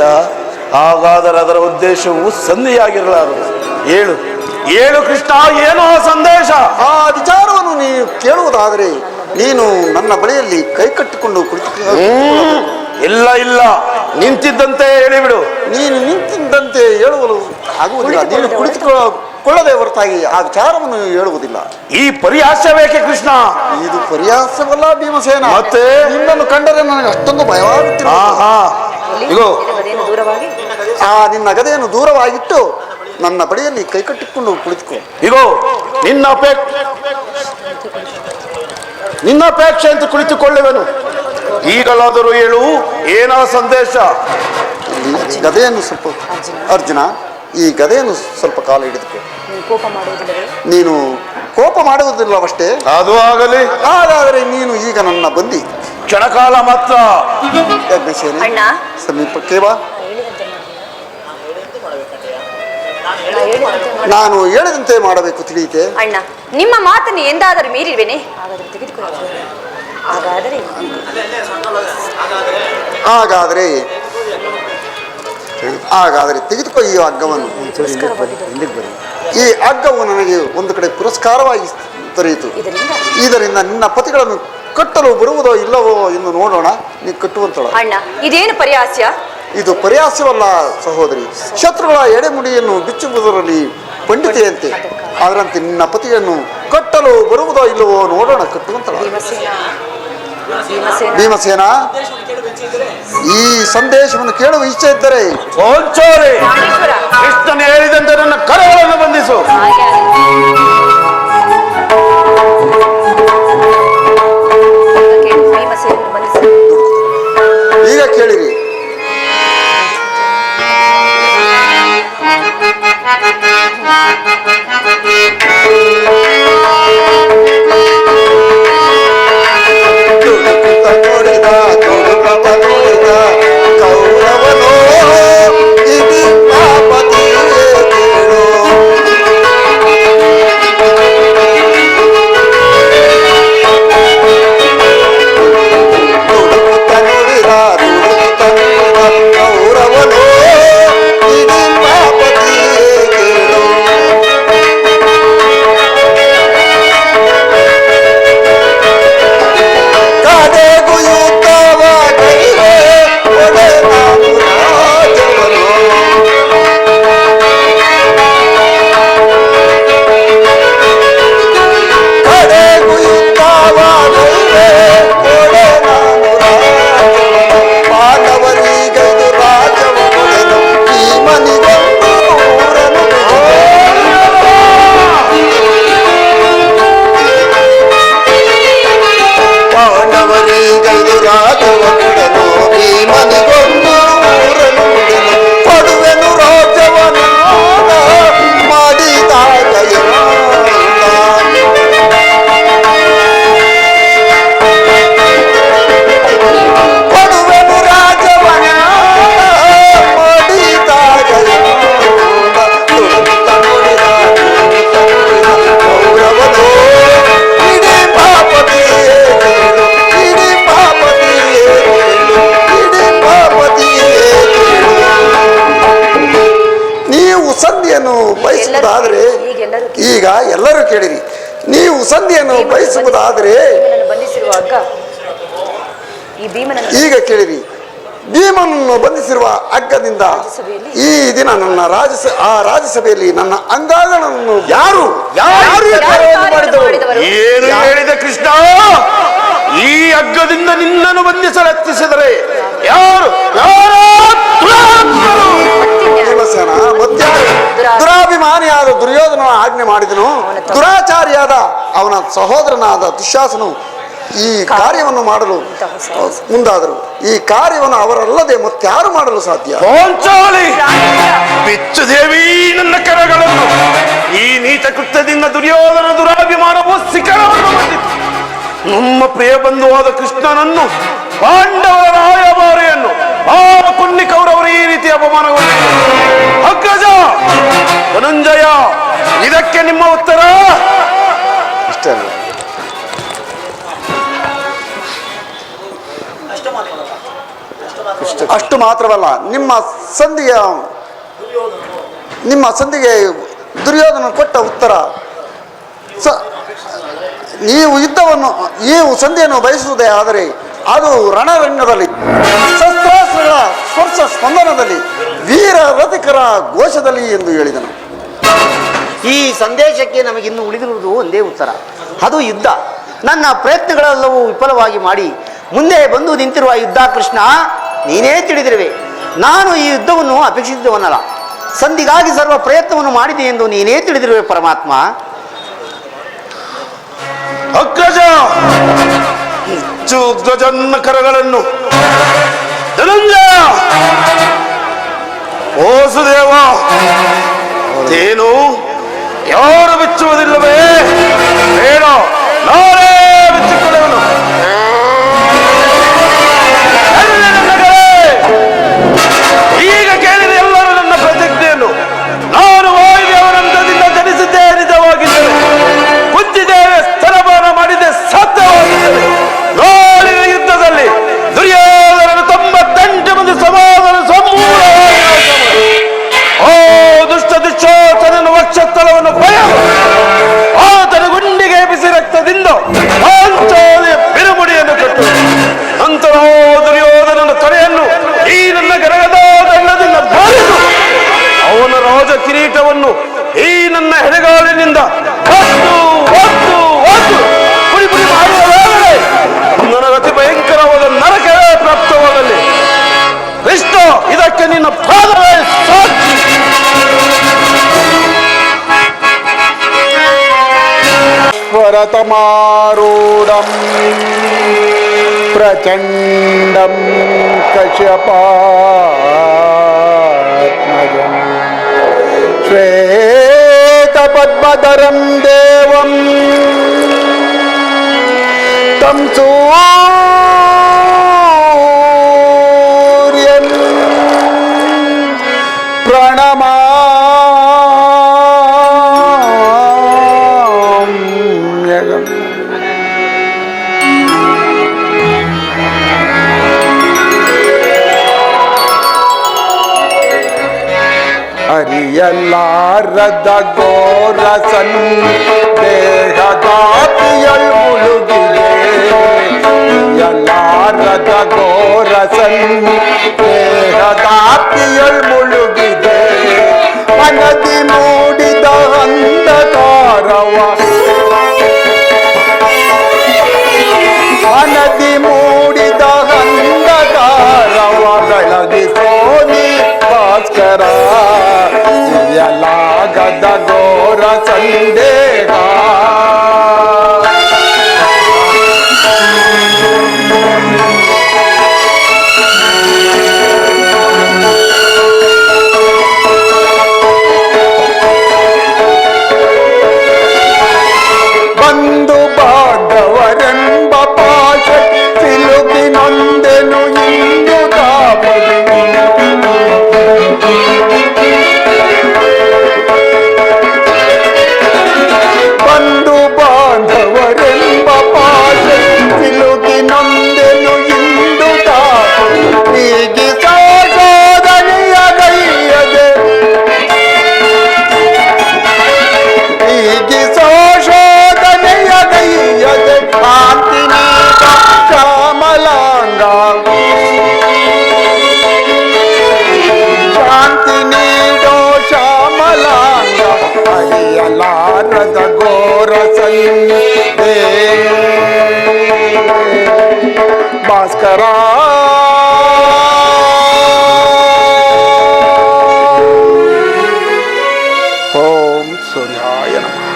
S2: ಹಾಗಾದರೆ ಅದರ ಉದ್ದೇಶವು ಸಂಧಿಯಾಗಿರಲಾರದು. ಏಳು ಕೃಷ್ಣ, ಏನೋ ಸಂದೇಶ?
S5: ಆ ವಿಚಾರವನ್ನು ನೀನು ಕೇಳುವುದಾದರೆ ನೀನು ನನ್ನ ಬಳಿಯಲ್ಲಿ ಕೈ ಕಟ್ಟಿಕೊಂಡು
S2: ಇಲ್ಲ, ನಿಂತಿದ್ದಂತೆ ಹೇಳಿಬಿಡು.
S5: ನೀನು ನಿಂತಿದ್ದಂತೆ ಹೇಳುವಲು ಆಗುವುದಿಲ್ಲ. ನೀನು ಕುಳಿತುಕೊಳ್ಳದೆ ಹೊರತಾಗಿ ಆ ವಿಚಾರವನ್ನು ಹೇಳುವುದಿಲ್ಲ.
S2: ಈ ಪರಿಹಾಸ ಬೇಕೆ ಕೃಷ್ಣ?
S5: ಇದು ಪರಿಹಾಸವಲ್ಲ ಭೀಮಸೇನ.
S2: ಮತ್ತೆ
S5: ನಿನ್ನನ್ನು ಕಂಡರೆ ನನಗೆ ಅಷ್ಟೊಂದು ಭಯವಾಗುತ್ತಿಲ್ಲ. ನಿನ್ನ ಗದೆಯನ್ನು ದೂರವಾಗಿಟ್ಟು ನನ್ನ ಬಳಿಯಲ್ಲಿ ಕೈ ಕಟ್ಟಿಕೊಂಡು ಕುಳಿತುಕೋ.
S2: ನಿನ್ನ ಅಪೇಕ್ಷೆ ಅಂತ ಕುಳಿತುಕೊಳ್ಳುವೆನು. ಈಗಲಾದರೂ ಹೇಳು, ಏನೋ ಸಂದೇಶ?
S5: ಗದೆಯನ್ನು ಸ್ವಲ್ಪ ಅರ್ಜುನ, ಈ ಗದೆಯನ್ನು ಸ್ವಲ್ಪ ಕಾಲ ಹಿಡಿದುಕೋ. ನೀನು ಕೋಪ ಮಾಡುವುದಿಲ್ಲವಷ್ಟೇ.
S2: ಅದು ಆಗಲಿ.
S5: ಹಾಗಾದರೆ ನೀನು ಈಗ ನನ್ನ ಬಂದಿ.
S2: ಕ್ಷಣಕಾಲ ಮಾತ್ರ.
S5: ಯಜ್ಞಸೇನೆ, ಸಮೀಪಕ್ಕೆ ಬಾ. ನಾನು ಹೇಳಿದಂತೆ ಮಾಡಬೇಕು, ತಿಳಿಯಿತೆ?
S1: ಅಣ್ಣ, ನಿಮ್ಮ ಮಾತನ್ನು ಎಂದಾದರೂ ಮೀರಿರುವೆನೆ?
S5: ಹಾಗಾದರೆ ತೆಗೆದುಕೋ ಈ ಹಗ್ಗವನ್ನು. ಈ ಹಗ್ಗವು ನನಗೆ ಒಂದು ಕಡೆ ಪುರಸ್ಕಾರವಾಗಿ ದೊರೆಯಿತು. ಇದರಿಂದ ನಿನ್ನ ಪತಿಗಳನ್ನು ಕಟ್ಟಲು ಬರುವುದೋ ಇಲ್ಲವೋ ಎಂದು ನೋಡೋಣ. ನೀ ಕಟ್ಟುವಂತಳ.
S1: ಅಣ್ಣ, ಇದೇನು ಪರಿಹಾಸ್ಯ?
S5: ಇದು ಪರಿಹಾಸ್ಯವಲ್ಲ ಸಹೋದರಿ. ಶತ್ರುಗಳ ಎಡೆಮುಡಿಯನ್ನು ಬಿಚ್ಚುವುದರಲ್ಲಿ ಪಂಡಿತೆಯಂತೆ. ಅದರಂತೆ ನಿನ್ನ ಪತಿಯನ್ನು ಕಟ್ಟಲು ಬರುವುದೋ ಇಲ್ಲವೋ ನೋಡೋಣ. ಕಟ್ಟುವಂತಳ. ಭೀಮಸೇನ, ಈ ಸಂದೇಶವನ್ನು ಕೇಳುವ ಇಚ್ಛೆ ಇದ್ದರೆ
S2: ಕೃಷ್ಣನ ಹೇಳಿದಂತೆ ನನ್ನ ಕರಗಳನ್ನು ಬಂಧಿಸು.
S5: ಈಗ ಕೇಳಿರಿ. ಕೌರವನೋ
S3: ಸಂಧಿಯನ್ನು ಬಯಸುವುದಾದರೆ
S1: ಭೀಮನನ್ನು ಬಂಧಿಸಿರುವ ಹಗ್ಗ ಈ ಭೀಮನನ್ನು
S3: ಈಗ ಕೇಳಿರಿ, ಭೀಮನನ್ನು ಬಂಧಿಸಿರುವ ಹಗ್ಗದಿಂದ ಈ ದಿನ ನನ್ನ ರಾಜ್ಯಸಭೆಯಲ್ಲಿ ನನ್ನ ಅಂಗಾಂಗಗಳನ್ನು ಯಾರು ಯಾರು ಮಾಡಿದವರು?
S2: ಏನು ಹೇಳಿದ ಕೃಷ್ಣ? ಈ ಹಗ್ಗದಿಂದ ನಿನ್ನನ್ನು ಬಂಧಿಸಲು ಯತ್ನಿಸಿದರೆ ಯಾರು
S3: ಭೀಮಸೇನ ಮತ್ಯಾರು? ದುರಾಭಿಮಾನಿಯಾದ ದುರ್ಯೋಧನ ಆಜ್ಞೆ ಮಾಡಿದನು. ದುರಾಚಾರಿಯಾದ ಅವನ ಸಹೋದರನಾದ ದುಶ್ಯಾಸನು ಈ ಕಾರ್ಯವನ್ನು ಮಾಡಲು ಮುಂದಾದರು. ಈ ಕಾರ್ಯವನ್ನು ಅವರಲ್ಲದೆ ಮತ್ತಾರು ಮಾಡಲು ಸಾಧ್ಯ?
S2: ಬಿಚ್ಚು ದೇವಿ ನನ್ನ ಕರಗಳನ್ನು. ಈ ನೀಚ ಕೃತ್ಯದಿಂದ ದುರ್ಯೋಧನ ದುರಾಭಿಮಾನವು ಶಿಖರವನ್ನು ಬಂದಿತ್ತು. ನಮ್ಮ ಪ್ರಿಯ ಬಂಧುವಾದ ಕೃಷ್ಣನನ್ನು, ಪಾಂಡವರ ರಾಯಭಾರಿಯನ್ನು, ಆ ಕುನ್ನಿ ಕೌರವರು ಈ ರೀತಿ ಅಪಮಾನಗೊಂಡಿದ್ದರು. ಅಗ್ರಜ ಧನಂಜಯ, ಇದಕ್ಕೆ ನಿಮ್ಮ ಉತ್ತರ?
S3: ಇಷ್ಟೇ. ಅಷ್ಟು ಮಾತ್ರವಲ್ಲ, ನಿಮ್ಮ ಸಂಧಿಗೆ ದುರ್ಯೋಧನ ಕೊಟ್ಟ ಉತ್ತರ, ನೀವು ಸಂಧಿಯನ್ನು ಬಯಸುವುದೇ ಆದರೆ ಅದು ರಣರಂಗದಲ್ಲಿ ಶಸ್ತ್ರಾಸ್ತ್ರಗಳ ಸ್ಪರ್ಶ ಸ್ಪಂದನದಲ್ಲಿ ವೀರ ರಥಿಕರ ಘೋಷದಲ್ಲಿ ಎಂದು ಹೇಳಿದನು.
S4: ಈ ಸಂದೇಶಕ್ಕೆ ನಮಗಿನ್ನು ಉಳಿದಿರುವುದು ಒಂದೇ ಉತ್ತರ, ಅದು ಯುದ್ಧ. ನನ್ನ ಪ್ರಯತ್ನಗಳೆಲ್ಲವೂ ವಿಫಲವಾಗಿ ಮಾಡಿ ಮುಂದೆ ಬಂದು ನಿಂತಿರುವ ಯುದ್ಧ ಕೃಷ್ಣ, ನೀನೇ ತಿಳಿದಿರುವೆ. ನಾನು ಈ ಯುದ್ಧವನ್ನು ಅಪೇಕ್ಷಿಸಿದವನಲ್ಲ, ಸಂಧಿಗಾಗಿ ಸರ್ವ ಪ್ರಯತ್ನವನ್ನು ಮಾಡಿದೆ ಎಂದು ನೀನೇ ತಿಳಿದಿರುವೆ ಪರಮಾತ್ಮ.
S2: ಅಗ್ರಜ, ಧ್ವಜನ್ನ ಕರಗಳನ್ನು. ಧನಂಜಯ, ಓ ಸುದೇವ, ಏನು ಯಾರು ಬಿಚ್ಚುವುದಿಲ್ಲವೇ? ಬೇಡ, ನಾನೇ ಬಿಚ್ಚಿಕೊಳ್ಳುವನು. ಈಗ ಕೇಳಿದ ಎಲ್ಲರೂ ನನ್ನ ಪ್ರತಿಜ್ಞೆಯನ್ನು. ನಾನು ವಾಯುದೇವನಂತದಿಂದ ಜನಿಸಿದ್ದೇ ನಿಜವಾಗಿದ್ದೇನೆ, ಕುಂತಿದ್ದೇವೆ, ಸ್ತನಪಾನ ಮಾಡಿದ್ದೆ ಸತ್ಯವಾಗಿದ್ದೇನೆ. ನಾಳಿನ ಯುದ್ಧದಲ್ಲಿ ದುರ್ಯೋಧನನ 98 ಮಂದಿ ಸಮಾಧಾನ ಸಮೂಲವಾಗಿ ಓ ದುಷ್ಟ ದುಶ್ಶಾಸನನ ವಕ್ಷಸ್ಥಳವನ್ನು ಬಯಲು ಆತನ ಗುಂಡಿಗೆ ಬಿಸಿ ರಕ್ತದಿಂದ ಪಾಂಚಾಲಿಯ ಬಿರುಮುಡಿಯನ್ನು ಕಟ್ಟು ನಂತರ ದುರ್ಯೋಧನನ ತಲೆಯನ್ನು ಈ ನನ್ನ ಗರಗದ ದಂಡದಿಂದ ಬಾರಿಸು ಅವನ ರಾಜ ಕಿರೀಟವನ್ನು ಈ ನನ್ನ ಹೆಡೆಗಾಲಿನಿಂದ ಒತ್ತು ಒತ್ತು ಒತ್ತು ಪುಡಿ ಪುಡಿ ಮಾಡುವುದಾದರೆ ನನಗೆ ಅತಿ ಭಯಂಕರವಾದ ನರಕವೇ ಪ್ರಾಪ್ತವಾಗಲಿ. ಕೃಷ್ಣ, ಇದಕ್ಕೆ ನಿನ್ನ ಪಾದವೇ ಸಾಕ್ಷಿ.
S5: ಸ್ವರತಮಾರೂಢಂ ಪ್ರಚಂಡಂ ಕಶ್ಯಪಾತ್ಮಜಂ ಶ್ವೇತಪದ್ಮಧರಂ ದೇವಂ तं सूर्यं प्रणमाम्यहम्. ಅರಿಯಲಾರದ ಘೋರಸನ್ ದೇಹದಾತಿಯಲ್ ಮುಳುಗಿದೆ, ಅರಿಯಲಾರದ ಘೋರಸನ್ ದೇಹದಾತಿಯಲ್ ಮುಳುಗಿದೆ, ಮನದಿ ಮೂಡಿದ ಅಂಧಕಾರವ ಮನದಿ ಮೂಡಿದ ಅಂಧಕಾರವ ಬೆಳಗಿಸೋನಿ ಭಾಸ್ಕರ, ಎಲ್ಲಾಗದ ಘೋರ ಸಂದೇಹ. ಭಾಸ್ಕರ ಓಂ ಸೂರ್ಯಾಯ ನಮಃ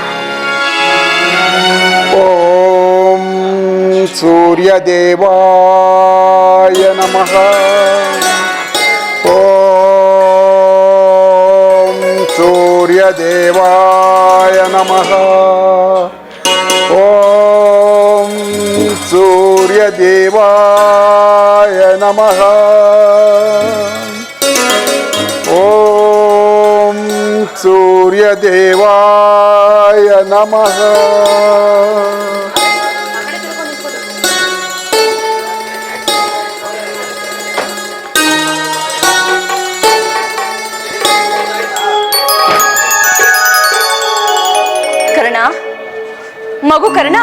S5: ಓಂ ಸೂರ್ಯದೇವಾಯ ನಮಃ ಓಂ ಸೂರ್ಯದೇವಾಯ ನಮಃ ಓಂ ಸೂರ್ಯದೇವಾಯ ನಮಃ ಓಂ ಸೂರ್ಯದೇವಾಯ ನಮಃ
S1: ಕರ್ಣ, ಮಗು ಕರ್ಣ.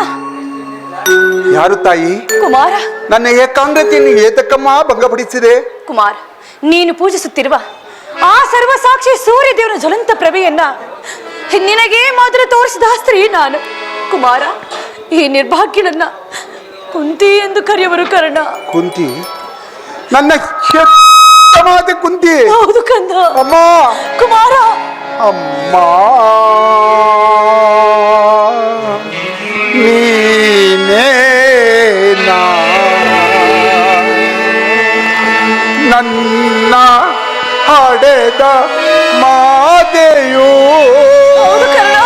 S5: ಯಾರು ತಾಯಿ?
S1: ಕುಮಾರ.
S5: ನನ್ನ ಏಕಾಂಗ್ರತೆಯನ್ನು ಏತಕ್ಕಮ್ಮ ಭಂಗಪಡಿಸಿದೆ?
S1: ಕುಮಾರ್, ನೀನು ಪೂಜಿಸುತ್ತಿರುವ ಆ ಸರ್ವಸಾಕ್ಷಿ ಸೂರ್ಯ ದೇವರ ಜ್ವಲಂತ ಪ್ರಭೆಯನ್ನ ನಿನಗೆ ಮಾತ್ರ ತೋರಿಸಿದ ಸ್ತ್ರೀ ನಾನು. ಕುಮಾರ, ಈ ನಿರ್ಭಾಗ್ಯನನ್ನ ಕುಂತಿ ಎಂದು ಕರೆಯುವರು ಕರ್ಣ.
S5: ಕುಂತಿ? ನನ್ನ ಮಾತೆ ಕುಂತಿ?
S1: ಹೌದು ಕಂದ.
S5: ಅಮ್ಮ.
S1: ಕುಮಾರ.
S5: ಅಮ್ಮ, ನೀನೇ ನನ್ನ ಹಡೆದ ಮಾತೆಯೋ.
S1: ಹೌದು ಕರ್ಣ.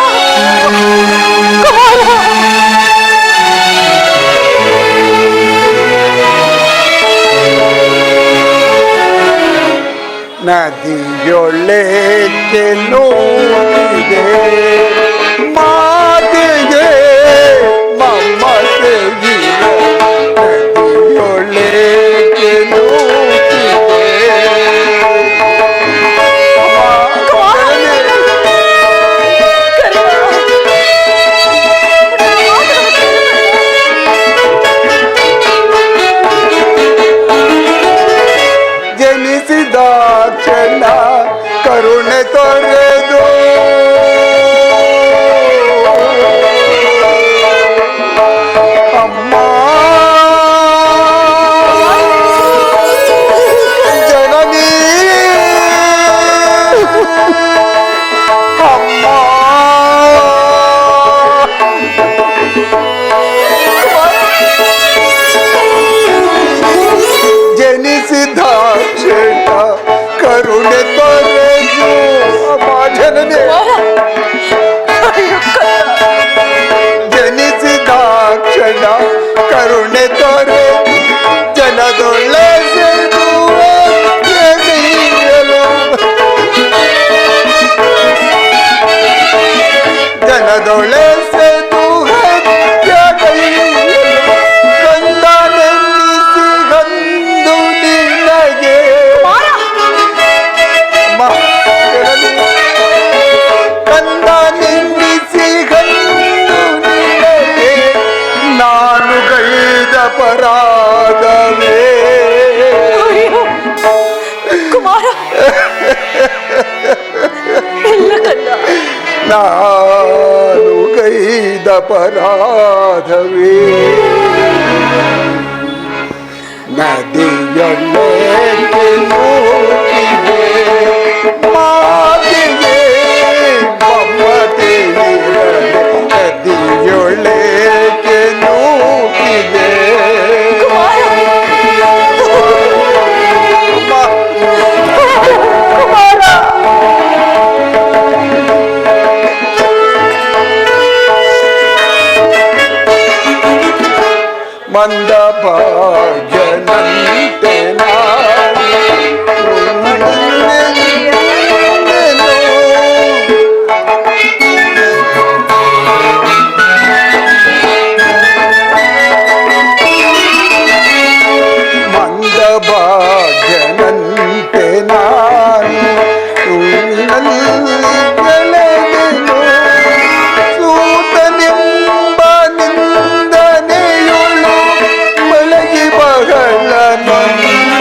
S1: ಕುಮಾರ.
S5: ನದಿಯೊಳ್ಳೆ ನೋಡಿದೆ ಮಾತೆಗೆ ಮಮ್ಮತೆಗೆ. ನದಿಯೊಳ್ಳೆ ಜನಿಸಿದಾಕ್ಷಣ ಕರುಣೆ ತೊರೆದು ಅಮ್ಮ ಜನನಿ ಅಮ್ಮ ಜನಿಸಿದ ಕ್ಷಣ ಕರುಣೆ ತೊರೆದು ಅಮ್ಮ ಜನನಿ ಜನಿಸಿದ ಕ್ಷಣ ಕರುಣೆ ತೊರೆ ಜನದೊಳ್ಳೆ ಜನದೊಳ್ಳೆ ಸೇತು ಕಂದ ನೆನ್ನಿಸಿ ಗಂದು ನಿನಗೆ ಕಂದ ನೆನ್ನಿಸಿ ಗಂದು ನಿನಗೆ ನಾನು ಗೈದ ಪರಾಧವೇ.
S1: ಕುಮಾರ. ಇಲ್ಲ ಕಂದ.
S5: ನಾನು ಗೈದ ಪರಾಧವೇ. ನದಿಯೊಳ್ಳೆ ನೋಡಿದೆ ಮಾತೆಗೆ ಮಮತೆ ಇರದೆ. ನದಿಯೊಳ್ಳೆ ನೋಡಿದೆ ಮಂದ ಭಾಗ್ಯನಂತೆ ಮಂದ ಭಾಗ್ಯನಂತೆ ನಾನು ಗೆಳೆದೆನು. ಸೂತನೆಂಬ ನಿಂದನೆಯುಳು ಮಲಗಿ ಬಗಳ ನನ್ನ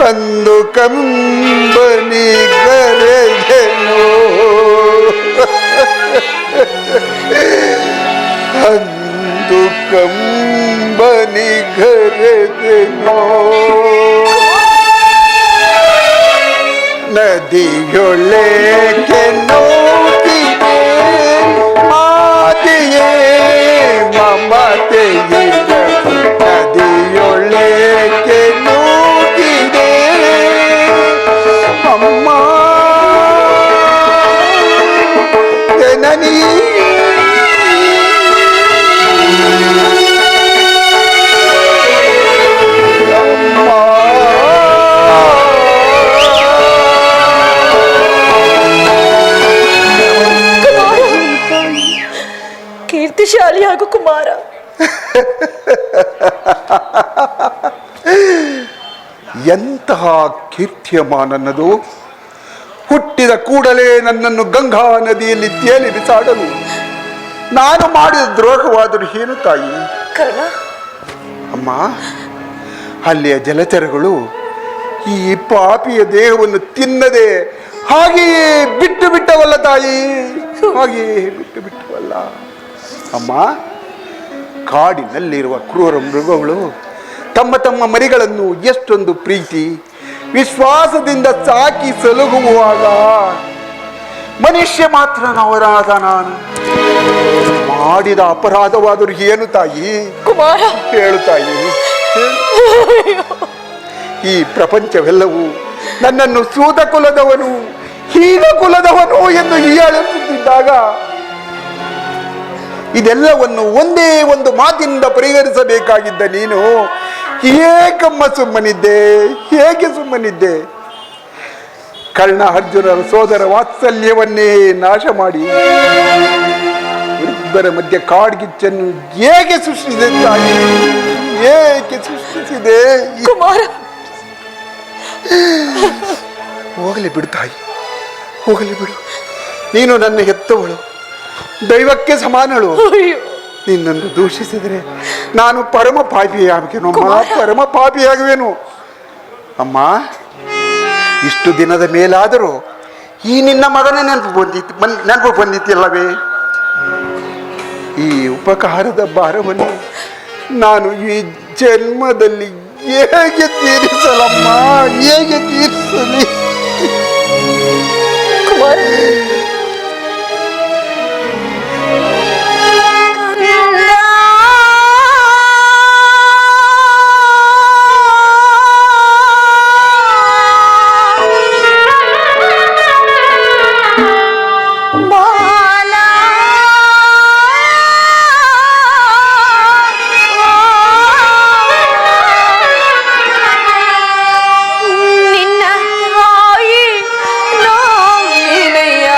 S5: ಅಂದು ಕಂಬನಿ ಕರೆದೆನೋ ಅಂದು ಕಂಬನಿ ಕರೆದೆನೋ ನದಿಯೊಳಗೆ ನೋಡಿದೆ ಮಾತೆಯೇ ಮಮತೆಯೇ ನದಿಯೊಳಗೆ ನೋಡಿದೆ ಅಮ್ಮ ಜನನಿ
S1: ಕೀರ್ತಿಶಾಲಿ ಹಾಗೂ ಕುಮಾರ.
S5: ಎಂತಹ ಕೀರ್ತಿಯಮ್ಮ ನನ್ನದು. ಹುಟ್ಟಿದ ಕೂಡಲೇ ನನ್ನನ್ನು ಗಂಗಾ ನದಿಯಲ್ಲಿ ತೇಲಿ ಬಿಸಾಡಲು ನಾನು ಮಾಡಿದ ದ್ರೋಹವಾದರೂ ಏನು ತಾಯಿ?
S1: ಕರ್ಣ,
S5: ಅಮ್ಮ, ಅಲ್ಲಿಯ ಜಲಚರಗಳು ಈ ಪಾಪಿಯ ದೇಹವನ್ನು ತಿನ್ನದೆ ಹಾಗೆಯೇ ಬಿಟ್ಟು ಬಿಟ್ಟವಲ್ಲ ತಾಯಿ, ಹಾಗೆಯೇ ಬಿಟ್ಟು ಬಿಟ್ಟವಲ್ಲ. ಅಮ್ಮ, ಕಾಡಿನಲ್ಲಿರುವ ಕ್ರೂರ ಮೃಗಗಳು ತಮ್ಮ ತಮ್ಮ ಮರಿಗಳನ್ನು ಎಷ್ಟೊಂದು ಪ್ರೀತಿ ವಿಶ್ವಾಸದಿಂದ ಸಾಕಿ ಸಲಹುವಾಗ ಮನುಷ್ಯ ಮಾತ್ರ ನವರಾದ ನಾನು ಮಾಡಿದ ಅಪರಾಧವಾದರೂ ಏನು ತಾಯಿ?
S1: ಕುಮಾರ,
S5: ಹೇಳು ತಾಯಿ. ಈ ಪ್ರಪಂಚವೆಲ್ಲವೂ ನನ್ನನ್ನು ಸೂತ ಕುಲದವನು ಹೀನ ಕುಲದವನು ಎಂದು ಹೀಯಾಳುತ್ತಿದ್ದಾಗ ಇದೆಲ್ಲವನ್ನು ಒಂದೇ ಒಂದು ಮಾತಿನಿಂದ ಪರಿಹರಿಸಬೇಕಾಗಿದ್ದ ನೀನು ಏಕಮ್ಮ ಸುಮ್ಮನಿದ್ದೆ? ಹೇಗೆ ಸುಮ್ಮನಿದ್ದೆ? ಕರ್ಣ ಅರ್ಜುನರ ಸೋದರ ವಾತ್ಸಲ್ಯವನ್ನೇ ನಾಶ ಮಾಡಿ ಇಬ್ಬರ ಮಧ್ಯೆ ಕಾಡ್ಗಿಚ್ಚನ್ನು ಹೇಗೆ ಸೃಷ್ಟಿಸಿದೆ ತಾಯಿ? ಏಕೆ ಸೃಷ್ಟಿಸಿದೆ?
S1: ಕುಮಾರ,
S5: ಹೋಗಲಿ ಬಿಡು ತಾಯಿ, ಹೋಗಲಿ ಬಿಡು. ನೀನು ನನ್ನ ಹೆತ್ತವಳು, ದೈವಕ್ಕೆ ಸಮಾನಳು. ನಿನ್ನನ್ನು ದೂಷಿಸಿದರೆ ನಾನು ಪರಮ ಪಾಪಿಯಾಗುವೆನು ಅಮ್ಮ, ಪರಮ ಪಾಪಿಯಾಗುವೆನು ಅಮ್ಮ. ಇಷ್ಟು ದಿನದ ಮೇಲಾದರೂ ಈ ನಿನ್ನ ಮಗನ ನೆನಪು ಬಂದಿತ್ತಿಲ್ಲವೇ? ಈ ಉಪಕಾರದ ಭಾರವನ್ನು ನಾನು ಈ ಜನ್ಮದಲ್ಲಿ ಹೇಗೆ ತೀರಿಸಲಮ್ಮ, ಹೇಗೆ ತೀರಿಸಲಿ?
S1: ಕುಮಾರ, ನಿನ್ನ ತಾಯಿ ನಾನಿನಯ್ಯ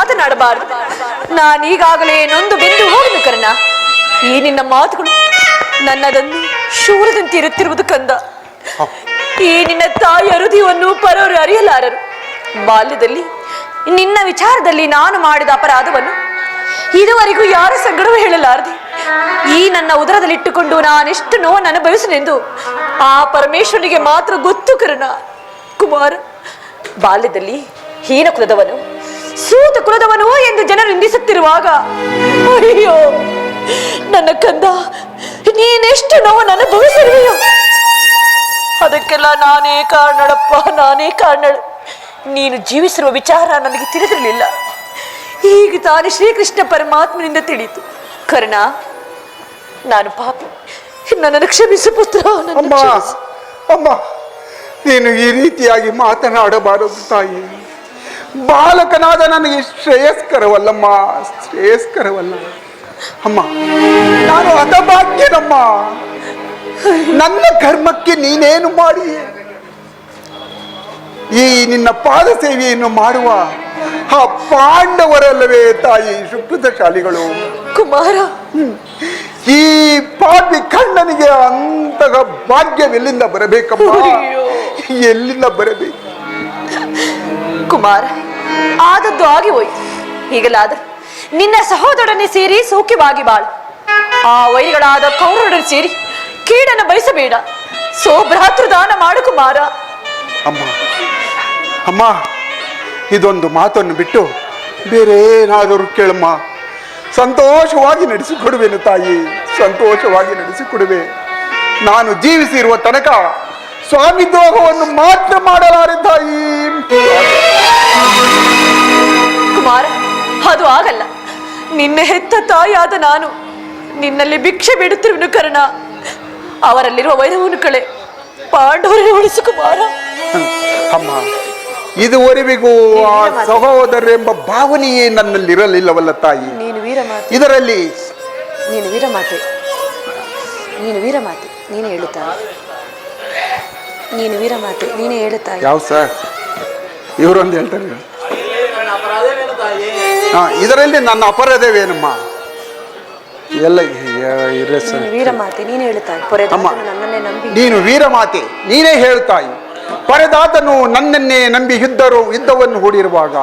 S1: ಮಾತನಾಡಬಾರದು. ನಾನೀಗಾಗಲೇ ನೊಂದು ಬೆಂದು ಹೋಗನು ಕರ್ಣ. ಈ ನಿನ್ನ ಮಾತುಗಳು ನನ್ನದನ್ನು ಶೂಲದಂತೆ ಇರುತ್ತಿರುವುದು ಕಂದ. ಈ ನಿನ್ನ ತಾಯಿಯ ಹೃದಯವನ್ನು ಪರರು ಅರಿಯಲಾರರು. ಬಾಲ್ಯದಲ್ಲಿ ನಿನ್ನ ವಿಚಾರದಲ್ಲಿ ನಾನು ಮಾಡಿದ ಅಪರಾಧವನ್ನು ಇದುವರೆಗೂ ಯಾರ ಸಂಗಡವೂ ಹೇಳಲಾರದೆ ಈ ನನ್ನ ಉದರದಲ್ಲಿಟ್ಟುಕೊಂಡು ನಾನೆಷ್ಟು ನೋವನ್ನು ಅನುಭವಿಸನೆಂದು ಆ ಪರಮೇಶ್ವರನಿಗೆ ಮಾತ್ರ ಗೊತ್ತು ಕರ್ಣ. ಕುಮಾರ, ಬಾಲ್ಯದಲ್ಲಿ ಹೀನ ಕುಲದವನು, ಸೂತ ಕುಲದವನು ಎಂದು ಜನರು ನಿಂದಿಸುತ್ತಿರುವಾಗ ಅಯ್ಯೋ ನನ್ನ ಕಂದ, ನೀನೆಷ್ಟು ನೋವನ್ನು ಅನುಭವಿಸಿರುವೆಯೋ ಅದಕ್ಕೆಲ್ಲ ನಾನೇ ಕಾರಣಳಪ್ಪ, ನಾನೇ ಕಾರಣಳು. ನೀನು ಜೀವಿಸಿರುವ ವಿಚಾರ ನನಗೆ ತಿಳಿದಿರಲಿಲ್ಲ. ಈಗ ತಾನು ಶ್ರೀಕೃಷ್ಣ ಪರಮಾತ್ಮನಿಂದ ತಿಳಿಯಿತು. ಕರ್ಣ, ನಾನು ಪಾಪಿ, ನನ್ನನ್ನು ಕ್ಷಮಿಸು ಪುತ್ರ.
S6: ಅಮ್ಮ ಅಮ್ಮ, ನೀನು ಈ ರೀತಿಯಾಗಿ ಮಾತನಾಡಬಾರದು ತಾಯಿ. ಬಾಲಕನಾದ ನನಗೆ ಶ್ರೇಯಸ್ಕರವಲ್ಲಮ್ಮ, ಶ್ರೇಯಸ್ಕರವಲ್ಲ. ಅಮ್ಮ, ನಾನು ಹತಭಾಗ್ಯನಮ್ಮ. ನನ್ನ ಕರ್ಮಕ್ಕೆ ನೀನೇನು ಮಾಡಿ ಈ ನಿನ್ನ ಪಾದ ಸೇವೆಯನ್ನು ಮಾಡುವ ಆ ಪಾಂಡವರಲ್ಲವೇ ತಾಯಿ ಸುಕೃತಶಾಲಿಗಳು?
S1: ಕುಮಾರ,
S6: ಈ ಪಾಪಿ ಕಣ್ಣನಿಗೆ ಅಂತಹ ಭಾಗ್ಯವೆಲ್ಲಿಂದ ಬರಬೇಕಮ್ಮ? ಎಲ್ಲಿಂದ ಬರಬೇಕು?
S1: ಕುಮಾರ, ಆದದ್ದು ಆಗಿ ಹೋಯ್ತು. ಈಗಲಾದರೂ ನಿನ್ನ ಸಹೋದರನೇ ಸೇರಿ ಸೌಖ್ಯವಾಗಿ ಬಾಳು. ಆ ವೈರಿಗಳಾದ ಕೌರವರನ್ನು ಸೇರಿ ಕೀಡನ್ನು ಬಯಸಬೇಡ. ಭ್ರಾತೃದಾನ ಮಾಡು ಕುಮಾರ.
S6: ಅಮ್ಮ ಅಮ್ಮ, ಇದೊಂದು ಮಾತನ್ನು ಬಿಟ್ಟು ಬೇರೆ ಏನಾದರೂ ಕೇಳಮ್ಮ. ಸಂತೋಷವಾಗಿ ನಡೆಸಿಕೊಡುವೆನು ತಾಯಿ, ಸಂತೋಷವಾಗಿ ನಡೆಸಿಕೊಡುವೆ. ನಾನು ಜೀವಿಸಿರುವ ತನಕ ಸ್ವಾಮಿದ್ರೋಹವನ್ನು ಮಾತ್ರ ಮಾಡಲಾರೆ ತಾಯಿ.
S1: ಕುಮಾರ, ಅದು ಆಗಲ್ಲ. ನಿನ್ನ ಹೆತ್ತ ತಾಯಿಯಾದ ನಾನು ನಿನ್ನಲ್ಲಿ ಭಿಕ್ಷೆ ಬೇಡುತ್ತಿರುವನು ಕರ್ಣ. ಅವರಲ್ಲಿರುವ ವೈರವನ್ನು ಕಳೆ ಪಾಂಡವರನ್ನು ಉಳಿಸು ಕುಮಾರ.
S6: ಅಮ್ಮ, ಇದುವರೆವಿಗೂ ಆ ಸಹೋದರೆಂಬ ಭಾವನೆಯೇ ನನ್ನಲ್ಲಿರಲಿಲ್ಲವಲ್ಲ ತಾಯಿ.
S1: ನೀನು ವೀರಮಾತೆ,
S6: ಇದರಲ್ಲಿ
S1: ನೀನು ವೀರಮಾತೆ, ನೀನು ವೀರಮಾತೆ, ನೀನೇ ಹೇಳುತ್ತಾರೆ. ನೀನು ವೀರಮಾತೆ, ನೀನೇ ಹೇಳುತ್ತಾರೆ.
S6: ಯಾವ ಸರ್ ಇವರೊಂದು ಹೇಳ್ತಾರೆ. ಇದರಲ್ಲಿ ನನ್ನ ಅಪರಾಧವೇನಮ್ಮ? ಎಲ್ಲ
S1: ವೀರಮಾತೆ, ನೀನೇ ಹೇಳುತ್ತಾರೆ. ನನ್ನನ್ನೇ ನಂಬಿ
S6: ನೀನು ವೀರಮಾತೆ, ನೀನೇ ಹೇಳ್ತಾಯಿ. ಪರದಾತನು ನನ್ನನ್ನೇ ನಂಬಿ ಯುದ್ಧವನ್ನು ಹೂಡಿರುವಾಗ,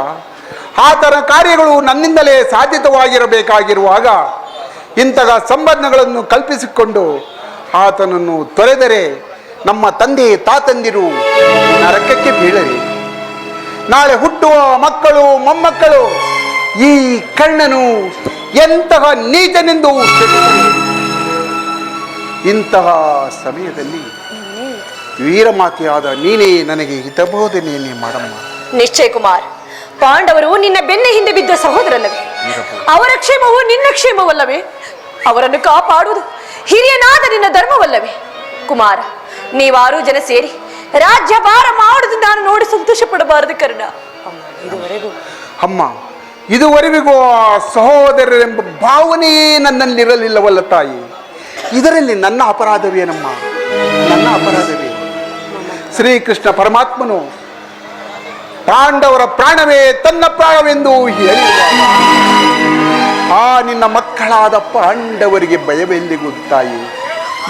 S6: ಆತನ ಕಾರ್ಯಗಳು ನನ್ನಿಂದಲೇ ಸಾಧಿತವಾಗಿರಬೇಕಾಗಿರುವಾಗ ಇಂತಹ ಸಂಬಂಧಗಳನ್ನು ಕಲ್ಪಿಸಿಕೊಂಡು ಆತನನ್ನು ತೊರೆದರೆ ನಮ್ಮ ತಂದೆ ತಾತಂದಿರು ನರಕಕ್ಕೆ ಬೀಳಲಿ. ನಾಳೆ ಹುಟ್ಟುವ ಮಕ್ಕಳು ಮೊಮ್ಮಕ್ಕಳು ಈ ಕಣ್ಣನು ಎಂತಹ ನೀಚನೆಂದು ಇಂತಹ ಸಮಯದಲ್ಲಿ ವೀರಮಾತೆಯಾದ ನೀನೇ ನನಗೆ ಹಿತಬೋಧನೆಯನ್ನೇ ಮಾಡಮ್ಮ.
S1: ನಿಶ್ಚಯ ಕುಮಾರ್, ಪಾಂಡವರು ನಿನ್ನ ಬೆನ್ನ ಹಿಂದೆ ಬಿದ್ದ ಸಹೋದರಲ್ಲವೇ? ಅವರ ಕ್ಷೇಮವು ನಿನ್ನ ಕ್ಷೇಮವಲ್ಲವೇ? ಅವರನ್ನು ಕಾಪಾಡುವುದು ಹಿರಿಯನಾದ ನಿನ್ನ ಧರ್ಮವಲ್ಲವೇ? ಕುಮಾರ, ನೀವಾರು ಜನ ಸೇರಿ ರಾಜ್ಯ ಭಾರ ಮಾಡುವುದು ನಾನು ನೋಡಿ ಸಂತೋಷ ಪಡಬಾರದು ಕರ್ಣ.
S6: ಅಮ್ಮ, ಇದುವರೆಗೂ ಆ ಸಹೋದರರೆಂಬ ಭಾವನೆಯೇ ನನ್ನಲ್ಲಿರಲಿಲ್ಲವಲ್ಲ ತಾಯಿ. ಇದರಲ್ಲಿ ನನ್ನ ಅಪರಾಧವೇನಮ್ಮ? ನನ್ನ ಅಪರಾಧವೇ? ಶ್ರೀಕೃಷ್ಣ ಪರಮಾತ್ಮನು ಪಾಂಡವರ ಪ್ರಾಣವೇ ತನ್ನ ಪ್ರಾಣವೆಂದು ಹೇಳಿರುವಾಗ ಆ ನಿನ್ನ ಮಕ್ಕಳಾದ ಪಾಂಡವರಿಗೆ ಭಯವೆಲ್ಲಿಗೂ ತಾಯಿ.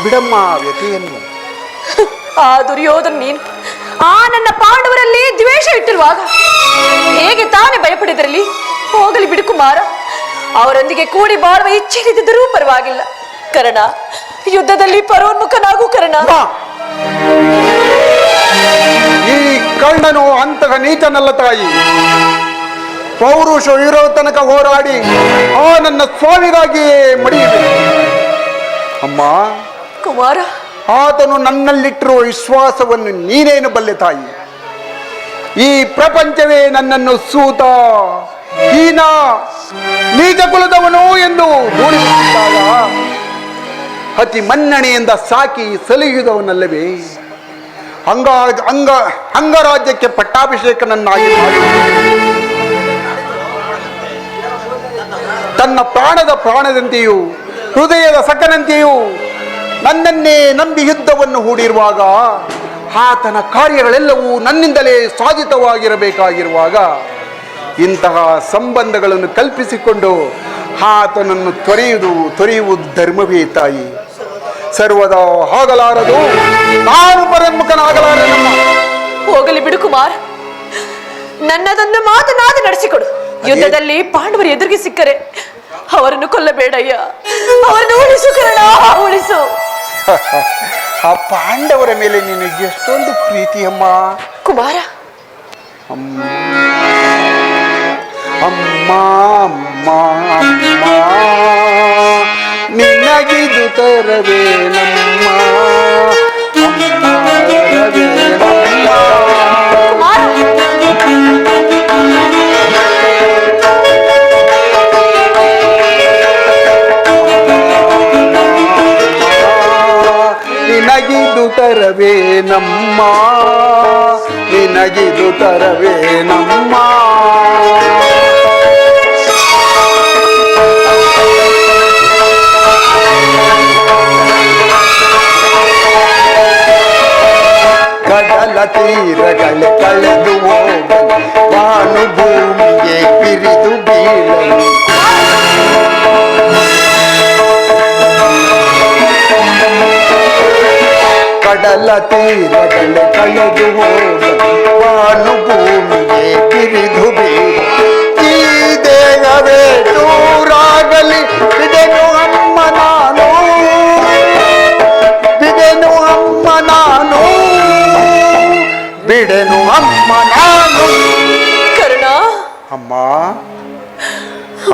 S6: ಬಿಡಮ್ಮ ವ್ಯಥೆಯನ್ನು.
S1: ಆ ದುರ್ಯೋಧನ ನೀನು ಆ ನನ್ನ ಪಾಂಡವರಲ್ಲಿ ದ್ವೇಷ ಇಟ್ಟಿರುವಾಗ ಹೇಗೆ ತಾನೇ ಭಯಪಡಿದಿರಲಿ? ಹೋಗಲಿ ಬಿಡು ಕುಮಾರ. ಅವರೊಂದಿಗೆ ಕೂಡಿ ಬಾಳುವ ಇಚ್ಛೆ ಇದ್ದರೂ ಪರವಾಗಿಲ್ಲ ಕರ್ಣ. ಯುದ್ಧದಲ್ಲಿ ಪರೋನ್ಮುಖನಾಗು ಕರ್ಣ.
S6: ಈ ಕರ್ಣನು ಅಂತಹ ನೀಚನಲ್ಲ ತಾಯಿ. ಪೌರುಷ ಇರೋ ತನಕ ಹೋರಾಡಿ ಆ ನನ್ನ ಸ್ವಾಮಿಗಾಗಿಯೇ ಮಡಿಯಬೇಕು ಅಮ್ಮ.
S1: ಕುಮಾರ,
S6: ಆತನು ನನ್ನಲ್ಲಿಟ್ಟಿರುವ ವಿಶ್ವಾಸವನ್ನು ನೀನೇನು ಬಲ್ಲೆ ತಾಯಿ. ಈ ಪ್ರಪಂಚವೇ ನನ್ನನ್ನು ಸೂತ, ಹೀನ, ನೀಚ ಕುಲದವನು ಎಂದು ದೂರಿದಾಗ ಅತಿ ಮನ್ನಣೆಯಿಂದ ಸಾಕಿ ಸಲಹಿದವನಲ್ಲವೇ ಅಂಗರಾಜ್ಯಕ್ಕೆ ಪಟ್ಟಾಭಿಷೇಕನನ್ನಾಗಿ ಮಾಡಿ ತನ್ನ ಪ್ರಾಣದಂತೆಯೂ ಹೃದಯದ ಸಖನಂತೆಯೂ ನನ್ನನ್ನೇ ನಂಬಿ ಯುದ್ಧವನ್ನು ಹೂಡಿರುವಾಗ ಆತನ ಕಾರ್ಯಗಳೆಲ್ಲವೂ ನನ್ನಿಂದಲೇ ಸಾಧಿತವಾಗಿರಬೇಕಾಗಿರುವಾಗ ಇಂತಹ ಸಂಬಂಧಗಳನ್ನು ಕಲ್ಪಿಸಿಕೊಂಡು ಆತನನ್ನು ತೊರೆಯುವುದು ಧರ್ಮವೇ ತಾಯಿ. ಸರ್ವದಾ ಆಗಲಾರದು, ನಾನು ಪರಮುಖನಾಗಲಾರನಮ್ಮ.
S1: ಹೋಗಲಿ ಬಿಡು ಕುಮಾರ್, ನನ್ನದೊಂದು ಮಾತನಾಡಿ ನಡೆಸಿಕೊಡು. ಯುದ್ಧದಲ್ಲಿ ಪಾಂಡವರು ಎದುರಿಗೆ ಸಿಕ್ಕರೆ ಅವರನ್ನು ಕೊಲ್ಲಬೇಡಯ್ಯ, ಅವರನ್ನು ಉಳಿಸು ಕರ್ಣ, ಉಳಿಸು.
S6: ಆ ಪಾಂಡವರ ಮೇಲೆ ನಿನಗೆ ಎಷ್ಟೊಂದು ಪ್ರೀತಿಯಮ್ಮ.
S1: ಕುಮಾರ,
S6: ಅಮ್ಮ ಅಮ್ಮ ಅಮ್ಮ ಅಮ್ಮ, ನಿನಗಿದು ತರವೇ ನಮ್ಮ ಅಮ್ಮ ತರವೇನಮ್ಮ. ನಿನಗಿದು ತರವೇ ನಮ್ಮ, ನಿನಗಿದು ತರವೇ ನಮ್ಮ. ಕಡಲ ತೀರಗಳ ಕಳೆದು ಹೋಗಲು, ಬಾನು ಭೂಮಿಗೆ ಬಿರಿದು ಬೀಳಲು. ಕಡಲ ತೀರಗಳ ಕಳೆದು ಹೋಗಲು, ಬಾನು ಭೂಮಿಗೆ ಬಿರಿದು ಬೀಳಲು. ಈ ದೇಹವೇ ದೂರಾಗಲಿ, ಬಿಡೆನು ಅಮ್ಮ ನಾನು, ಬಿಡೆನು ಅಮ್ಮ ನಾನು, ಬಿಡೆನು ಅಮ್ಮ ನಾನು.
S1: ಕರ್ಣ,
S6: ಅಮ್ಮ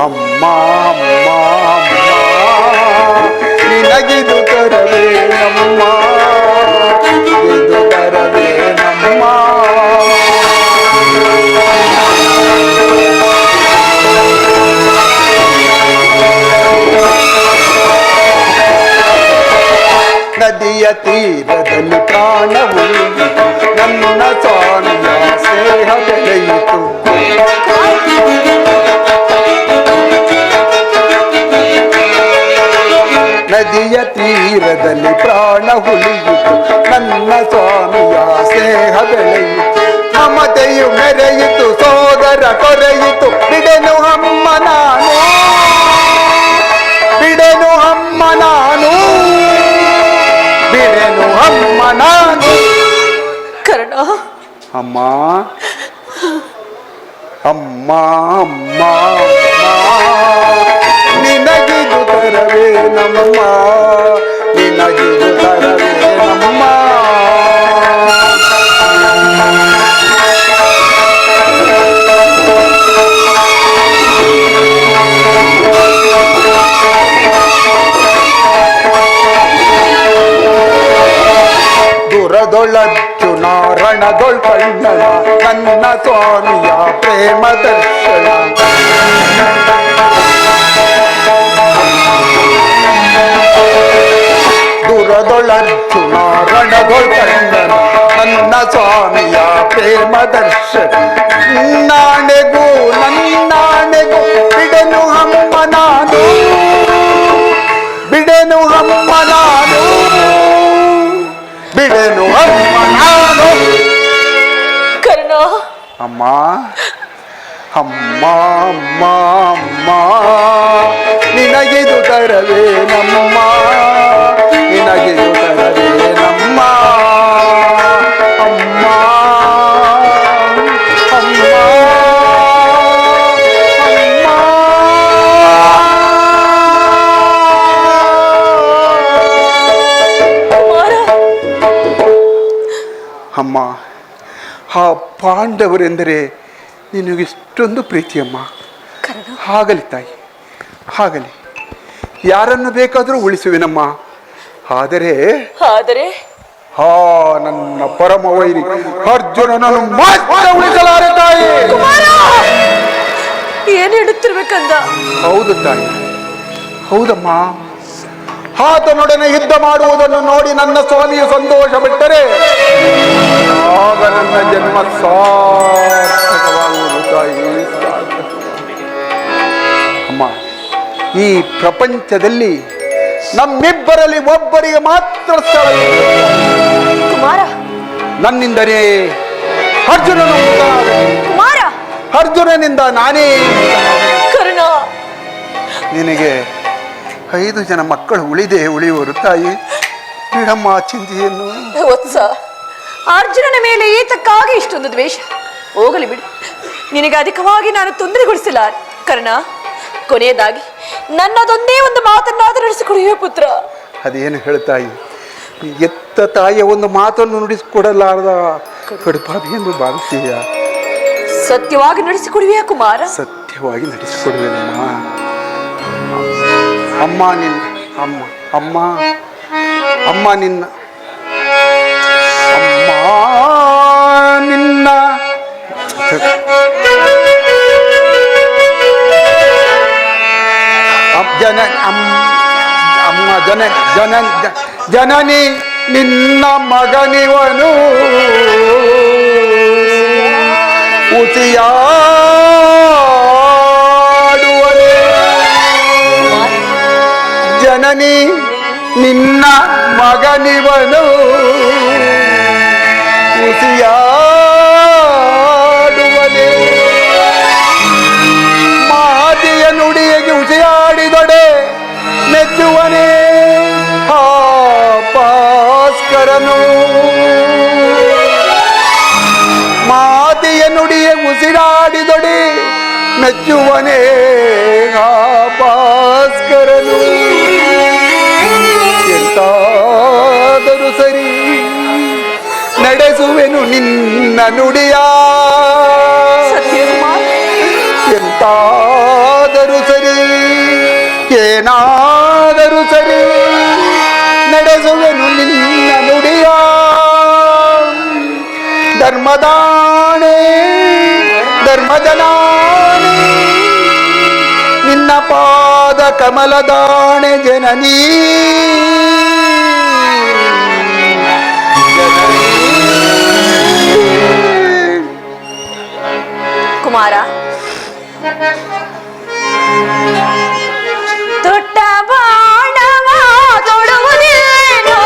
S6: ಅಮ್ಮ ಅಮ್ಮ ಅಮ್ಮ, ನಿನಗಿದು ತರವೇ ನಮ್ಮ, ಇದು ತರವೇ ನಮ್ಮ. ನದಿಯ ತೀರದಲ್ಲಿ ಪ್ರಾಣವು ನನ್ನ ಸ್ವಾಮಿಯ ಸ್ನೇಹ ಬೆಳೆಯಿತು. ನದಿಯ ತೀರದಲ್ಲಿ ಪ್ರಾಣ ಹುಲಿಯಿತು, ನನ್ನ ಸ್ವಾಮಿಯ ಸ್ನೇಹ ಬೆಳೆಯಿತು. ಮಮತೆಯು ಮೆರೆಯಿತು, ಸೋದರ ಕೊರೆಯಿತು, ಬಿಡೆನು ಅಮ್ಮ ನಾನು, ಬಿಡೆನು ಅಮ್ಮ ನಾನು, ಬಿಡೆನು ಅಮ್ಮ ನಾನು.
S1: ಕರ್ಣ,
S6: ಅಮ್ಮ ಅಮ್ಮ ಅಮ್ಮ ಅಮ್ಮ, ನಿನಗಿದು ತರವೇ ನಮ್ಮ, ನಿನಗಿದು ತರವೇ ನಮ್ಮ. ದುರದೊಳರ್ಜುನ ರಣದೊಳ್ ಕಣ್ಣನ, ನನ್ನ ಸ್ವಾಮಿಯ ಪ್ರೇಮ ದರ್ಶನ. ದುರದೊಳರ್ಜುನ ರಣದೊಳ್ ಕಣ್ಣನ, ನನ್ನ ಸ್ವಾಮಿಯ ಪ್ರೇಮ ದರ್ಶನ. ನಾಣೆಗೂ ನನ್ನಾಣೆಗೂ ಬಿಡೆನು ಅಮ್ಮ ನಾನು, ಬಿಡೆನು ಅಮ್ಮ ನಾನು, ಬಿಡೆನು ಅಮ್ಮ ನಾನು.
S1: ಕರ್ಣ,
S6: ಅಮ್ಮ ಅಮ್ಮ ಅಮ್ಮ ಅಮ್ಮ, ನಿನಗಿದು ತರವೇ ನಮ್ಮ, ನಿನಗಿದು ತರವೇ ನಮ್ಮ. ಅಮ್ಮ ಅಮ್ಮ ಅಮ್ಮ. ಆ ಪಾಂಡವರೆಂದರೆ ನಿನಗಿಷ್ಟೊಂದು ಪ್ರೀತಿಯಮ್ಮ. ಆಗಲಿ ತಾಯಿ, ಆಗಲಿ, ಯಾರನ್ನು ಬೇಕಾದರೂ ಉಳಿಸುವೆನಮ್ಮ. ಆದರೆ ಆ ನನ್ನ ಪರಮ ವೈರಿ ಅರ್ಜುನನನ್ನು ಮಾತ್ರ ಉಳಿಸಲಾರೆ ತಾಯಿ.
S1: ಏನು ಹೇಳುತ್ತಿರ್ಬೇಕಂದ?
S6: ಹೌದು ತಾಯಿ, ಹೌದಮ್ಮ. ಆತನೊಡನೆ ಯುದ್ಧ ಮಾಡುವುದನ್ನು ನೋಡಿ ನನ್ನ ಸ್ವಾಮಿಯು ಸಂತೋಷ ಬಿಟ್ಟರೆ ಆಗ ನನ್ನ ಜನ್ಮ ಸಾರ್ಥಕವಾಗುವುದು ತಾಯಿ. ಅಮ್ಮ, ಈ ಪ್ರಪಂಚದಲ್ಲಿ ನಮ್ಮಿಬ್ಬರಲ್ಲಿ ಒಬ್ಬರಿಗೆ ಮಾತ್ರ ಸ್ಥಳ
S1: ಕುಮಾರ,
S6: ನನ್ನಿಂದಲೇ ಅರ್ಜುನನು
S1: ಕುಮಾರ,
S6: ಅರ್ಜುನನಿಂದ ನಾನೇ
S1: ಕರ್ಣ,
S6: ನಿನಗೆ 5 ಜನ ಮಕ್ಕಳು ಉಳಿಯುವರು ತಾಯಿ. ಬಿಡಮ್ಮ ಚಿಂತೆಯನ್ನು.
S1: ವತ್ಸ, ಅರ್ಜುನನ ಮೇಲೆ ಏತಕ್ಕಾಗಿ ಇಷ್ಟೊಂದು ದ್ವೇಷ? ಹೋಗಲಿ ಬಿಡು, ನಿನಗೆ ಅಧಿಕವಾಗಿ ನಾನು ತೊಂದರೆಗೊಳಿಸಿಲ್ಲ. ಕರ್ಣ, ಕೊನೆಯದಾಗಿ ನನ್ನದೊಂದೇ ಒಂದು ಮಾತನ್ನಾದರೂ ನಡೆಸಿಕೊಡುವೆ ಪುತ್ರ.
S6: ಅದೇನು ಹೇಳ್ತಾಯಿ? ಎತ್ತ ತಾಯಿಯ ಒಂದು ಮಾತನ್ನು ನುಡಿಸಿಕೊಡಲಾರದ ಕಡುಪಾಗಿ ಎಂದು ಭಾವಿಸಿಯ?
S1: ಸತ್ಯವಾಗಿ ನಡೆಸಿಕೊಡುವೆಯಾ ಕುಮಾರ?
S6: ಸತ್ಯವಾಗಿ ನಡೆಸಿಕೊಡುವೆನಮ್ಮ. ಅಮ್ಮ ನಿನ್ನ ಅಮ್ಮ ಅಮ್ಮ ಅಮ್ಮ ನಿನ್ನ ಅಮ್ಮ ನಿನ್ನ ಅಮ್ಮ ಜನನಿ ನಿನ್ನ ಮಗನಿವನು ಉಸಿಯಾಡುವನೆ. ಜನನಿ ನಿನ್ನ ಮಗನಿವನು ಉಸಿಯಾಡುವನೆ. ಮಾತಿಯ ನುಡಿಯಗೆ ಉಸಿಯಾಡಿದೊಡೆ ಮೆಚ್ಚುವನೇ ಹಾ ಭಾಸ್ಕರನು. ಮಾತಿಯ ನುಡಿಯ ಉಸಿರಾಡಿದೊಡೆ ಮೆಚ್ಚುವನೇ ಹಾ ಭಾಸ್ಕರನು. ಎಂತಾದರೂ ಸರಿ ನಡೆಸುವೆನು ನಿನ್ನ ನುಡಿಯ. ಎಂತಾದರೂ ಸರಿ ಏನಾದರೂ ಸರಿ ನಡೆಸುವೆನು ನಿನ್ನ ನುಡಿಯ. ಧರ್ಮದಾಣೆ ಧರ್ಮಜನಾಣೆ ನಿನ್ನ ಪಾದ ಕಮಲದಾಣೆ ಜನನೀ.
S1: ಕುಮಾರ, ದೊಡ್ಡ ಬಾಣವ ತೊಡುವುದೇನೋ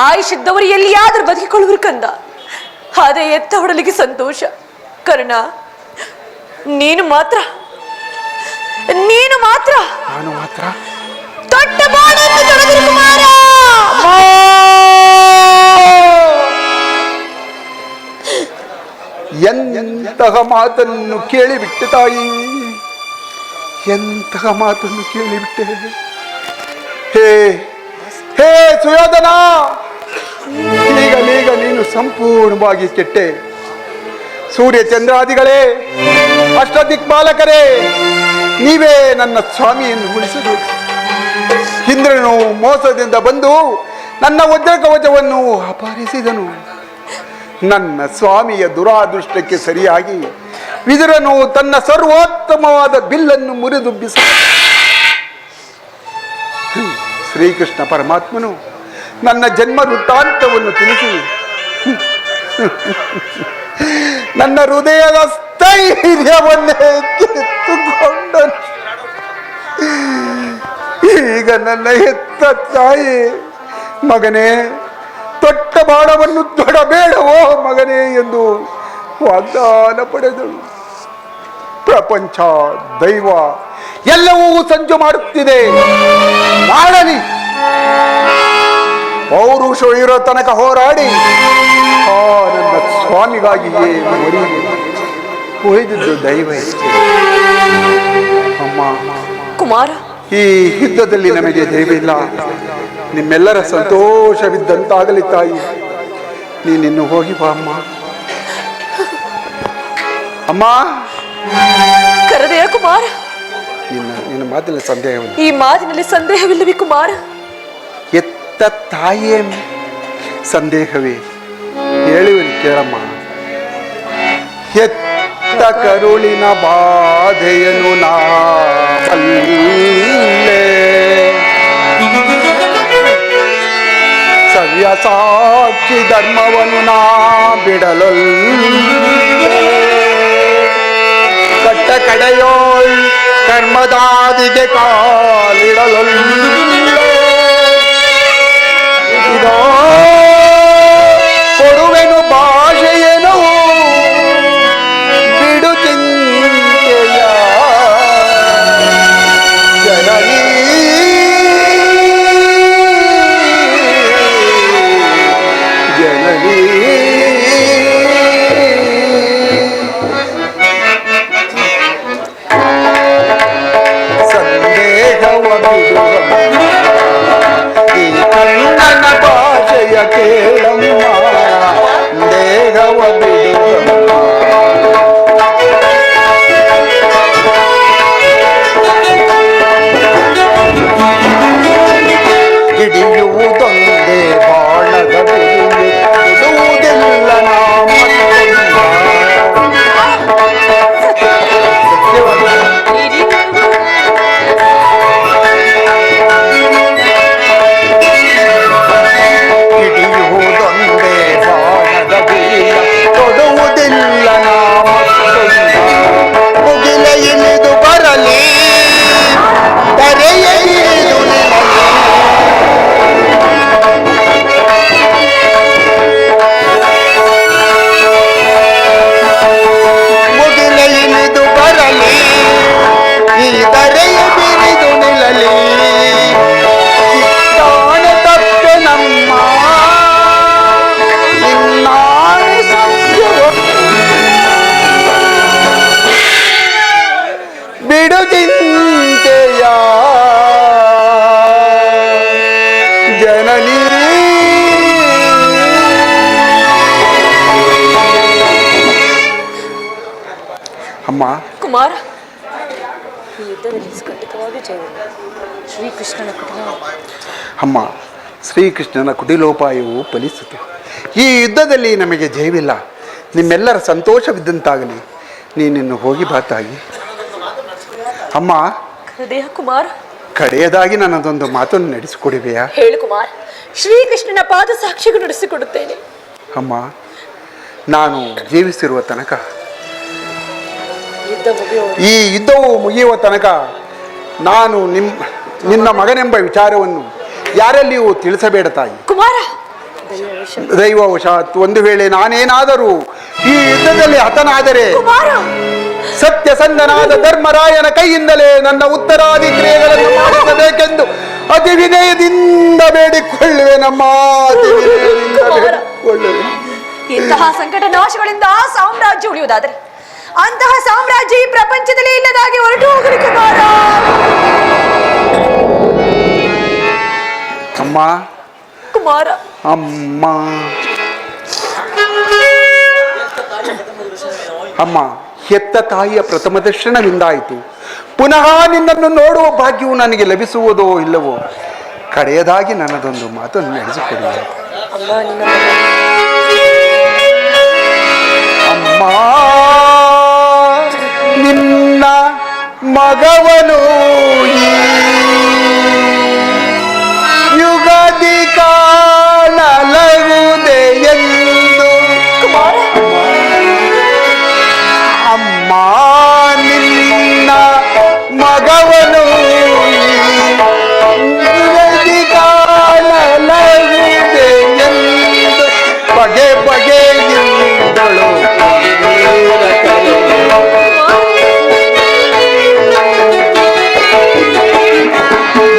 S1: ಆಯುಷ್ಯದವರು ಎಲ್ಲಿಯಾದ್ರೂ ಬದುಕಿಕೊಳ್ಳುವರು ಕಂದ. ಆದ್ರೆ ಎತ್ತ ಹೊಡಲಿಕ್ಕೆ ಸಂತೋಷ. ಕರ್ಣ, ನೀನು ಮಾತ್ರ
S6: ನಾನು ಮಾತ್ರ
S1: ದೊಡ್ಡ ಬಾಣವನ್ನು ತೊಡೆದಿರು ಕುಮಾರ.
S6: ಎಂತಹ ಮಾತನ್ನು ಕೇಳಿಬಿಟ್ಟೆ ತಾಯಿ, ಎಂತಹ ಮಾತನ್ನು ಕೇಳಿಬಿಟ್ಟೆ. ಹೇ ಹೇ ಸುಯೋಧನ, ಈಗ ನೀನು ಸಂಪೂರ್ಣವಾಗಿ ಕೆಟ್ಟೆ. ಸೂರ್ಯ ಚಂದ್ರಾದಿಗಳೇ, ಅಷ್ಟದಿಕ್ಪಾಲಕರೇ, ನೀವೇ ನನ್ನ ಸ್ವಾಮಿಯನ್ನು ಉಳಿಸಬೇಕು. ಇಂದ್ರನು ಮೋಸದಿಂದ ಬಂದು ನನ್ನ ವಜ್ರಕವಚವನ್ನು ಅಪಹರಿಸಿದನು. ನನ್ನ ಸ್ವಾಮಿಯ ದುರಾದೃಷ್ಟಕ್ಕೆ ಸರಿಯಾಗಿ ವಿದುರನು ತನ್ನ ಸರ್ವೋತ್ತಮವಾದ ಬಿಲ್ಲನ್ನು ಮುರಿದು ಬಿಸ. ಶ್ರೀಕೃಷ್ಣ ಪರಮಾತ್ಮನು ನನ್ನ ಜನ್ಮ ವೃತ್ತಾಂತವನ್ನು ತಿಳಿಸಿ ನನ್ನ ಹೃದಯದ ಸ್ಥೈರ್ಯವನ್ನೇ ಕಿತ್ತುಕೊಂಡನು. ಈಗ ನನ್ನ ಹೆತ್ತ ತಾಯಿ, ಮಗನೇ ತೊಟ್ಟ ಬಾಣವನ್ನು ತೊಡಬೇಡವೋ ಮಗನೇ ಎಂದು ವಾಗ್ದಾನ ಪಡೆದಳು. ಪ್ರಪಂಚ, ದೈವ ಎಲ್ಲವೂ ಸಂಜು ಮಾಡುತ್ತಿದೆ. ಮಾಡಲಿ, ಪೌರುಷ ಇರೋ ತನಕ ಹೋರಾಡಿ ನನ್ನ ಸ್ವಾಮಿಗಾಗಿಯೇ ಉಳಿದಿದ್ದು ದೈವ. ಅಮ್ಮ
S1: ಕುಮಾರ,
S6: ಈ ಯುದ್ಧದಲ್ಲಿ ನಮಗೆ ಜಯವಿಲ್ಲ. ನಿಮ್ಮೆಲ್ಲರ ಸಂತೋಷವಿದ್ದಂತಾಗಲಿ ತಾಯಿ. ನೀನಿನ್ನು ಹೋಗಿ ಬಾ ಅಮ್ಮ. ಅಮ್ಮ,
S1: ಕರೆದೆಯ ಕುಮಾರ?
S6: ನಿನ್ನ ಮಾತಿನ ಸಂದೇಹವಿಲ್ಲ.
S1: ಈ ಮಾತಿನಲ್ಲಿ ಸಂದೇಹವಿಲ್ಲವೇ ಕುಮಾರ?
S6: ಎತ್ತ ತಾಯಿಯೇ ಸಂದೇಹವೇ? ಹೇಳುವೆನು ಕೇಳಮ್ಮ. ಎತ್ತ ಕರುಳಿನ ಬಾಧೆಯನ್ನು ನಾ ಬಲ್ಲೆ, ಸವ್ಯ ಸಾಕ್ಷಿ ಧರ್ಮವನ್ನು ನಾ ಬಿಡಲೊಲ್ಲೆ, ಕಟ್ಟ ಕಡೆಯೋಳ್ ಕರ್ಮದಾದಿಗೆ ಕಾಲಿಡಲೊಲ್ಲೆ, ಇದೋ ಕೊಡುವೆನು ಭಾಷೆಯೇನು ಬಿಡು ಚಿಂತೆಯ ಜನನೀ, ಜನನೀ. ಸಂದೇಹವ ಬಿಡುವ ಈ ಕಣ್ಣನ ಭಾಷೆಯ ಕೇಳಮ್ಮ, ದೇಹವ ಬಿಡುವಮ್ಮ. ಹಿಡಿಯುವುದೊಂದೇ ಬಾಣದ ಬಿರುಲು, ಬಿಡುವುದಿಲ್ಲ ನಾ ಹಿಡಿಯುವುದೊಂದೇ ಬಾಣದ ಬಿರುಲು, ಕೊಡುವುದಿಲ್ಲ ನಾ ಮುಗಿಲ ಇಳಿದು ಬರಲಿ, ತರೆಯ ಇಳಿದು ಮುಗಿಲ ಇಳಿದು ಬರಲಿ, ಈ ದರೆಯ ಬಿರಿದು ನಿಲ್ಲಲಿ, ಚಿತ್ತಾನ ತಪ್ಪೆ ನಮ್ಮ ನಿನ್ನಾಣೆ ಸತ್ಯವು ಬಿಡು ಚಿಂತೆಯ ಜನನೀ. ಅಮ್ಮ,
S1: ಕುಮಾರ, ಈ ಯುದ್ಧದಲ್ಲಿ ಖಂಡಿತವಾಗಿ ಜಯವಿಲ್ಲ. ಶ್ರೀಕೃಷ್ಣನ ಕಠಿಣ.
S6: ಅಮ್ಮ, ಶ್ರೀಕೃಷ್ಣನ ಕುಟಿಲೋಪಾಯವು ಫಲಿಸುತ್ತೆ. ಈ ಯುದ್ಧದಲ್ಲಿ ನಮಗೆ ಜಯವಿಲ್ಲ. ನಿಮ್ಮೆಲ್ಲರ ಸಂತೋಷವಿದ್ದಂತಾಗಲಿ. ನೀನಿನ್ನು ಹೋಗಿ ಬಾತಾಗಿ. ಅಮ್ಮ,
S1: ಹೃದಯ ಕುಮಾರ,
S6: ಕಡೆಯದಾಗಿ ನನ್ನದೊಂದು ಮಾತನ್ನು ನಡೆಸಿಕೊಡುವೆಯಾ?
S1: ಹೇಳು ಕುಮಾರ್. ಶ್ರೀಕೃಷ್ಣನ ಪಾದ ಸಾಕ್ಷಿಗೂ ನಡೆಸಿಕೊಡುತ್ತೇನೆ.
S6: ಅಮ್ಮ, ನಾನು ಜೀವಿಸಿರುವ ತನಕ,
S1: ಯುದ್ಧ ಮುಗಿಯುವ
S6: ಈ ಯುದ್ಧವು ಮುಗಿಯುವ ತನಕ ನಾನು ನಿನ್ನ ಮಗನೆಂಬ ವಿಚಾರವನ್ನು ಯಾರಲ್ಲಿಯೂ ತಿಳಿಸಬೇಡ ತಾಯಿ.
S1: ಕುಮಾರ,
S6: ದೈವವಶಾತ್ ಒಂದು ವೇಳೆ ನಾನೇನಾದರೂ ಈ ಯುದ್ಧದಲ್ಲಿ ಹತನಾದರೆ
S1: ಕುಮಾರ,
S6: ಸತ್ಯಸಂಧನಾದ ಧರ್ಮರಾಯನ ಕೈಯಿಂದಲೇ ನನ್ನ ಉತ್ತರಾಧಿಕ್ರಿಯೆಗಳನ್ನು ಮಾಡಿಸಬೇಕೆಂದು ಅತಿ ವಿನಯದಿಂದ ಬೇಡಿಕೊಳ್ಳುವೆ. ನಮ್ಮ ಅತಿ ವಿನಯದಿಂದ ಬೇಡಿಕೊಳ್ಳುವೆ.
S1: ಇಂತಹ ಸಂಕಟ ನಾಶಗಳಿಂದ ಸಾಮ್ರಾಜ್ಯ ಉಳಿಯುವುದಾದರೆ ಅಂತಹ ಸಾಮ್ರಾಜ್ಯ ಈ ಪ್ರಪಂಚದಲ್ಲಿ ಇಲ್ಲದಾಗಿ ಹೊರಟು ಹೋಗಲಿ ಕುಮಾರ.
S6: ಅಮ್ಮ,
S1: ಕುಮಾರ,
S6: ಅಮ್ಮ, ಅಮ್ಮ, ಹೆತ್ತ ತಾಯಿಯ ಪ್ರಥಮ ದರ್ಶನವಿಂದಾಯಿತು. ಪುನಃ ನಿನ್ನನ್ನು ನೋಡುವ ಭಾಗ್ಯವು ನನಗೆ ಲಭಿಸುವುದೋ ಇಲ್ಲವೋ? ಕಡೆಯದಾಗಿ ನನ್ನದೊಂದು ಮಾತನ್ನು ನಡೆಸಿಕೊಡುವೆ. ಅಮ್ಮ, ನಿನ್ನ ಮಗವನು ಈ ಯುಗಾದಿ ಕಾಣಲಗುವುದೇ ಎಂದು. ಅಮ್ಮ, ನಿನ್ನ ಮಗವನು ಯುಗಾದಿ ಕಾಣಲಗುವುದೇ ಎಂದು ಬಗೆ ಬಗೆಯಿಂದಳು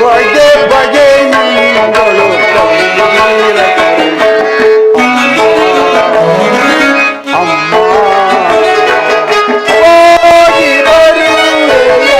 S6: ಬಗೆ ಬಗೆಯಿಂದಳು ಅಮ್ಮ, ಹೋಗಿ ಬರುವೆಯ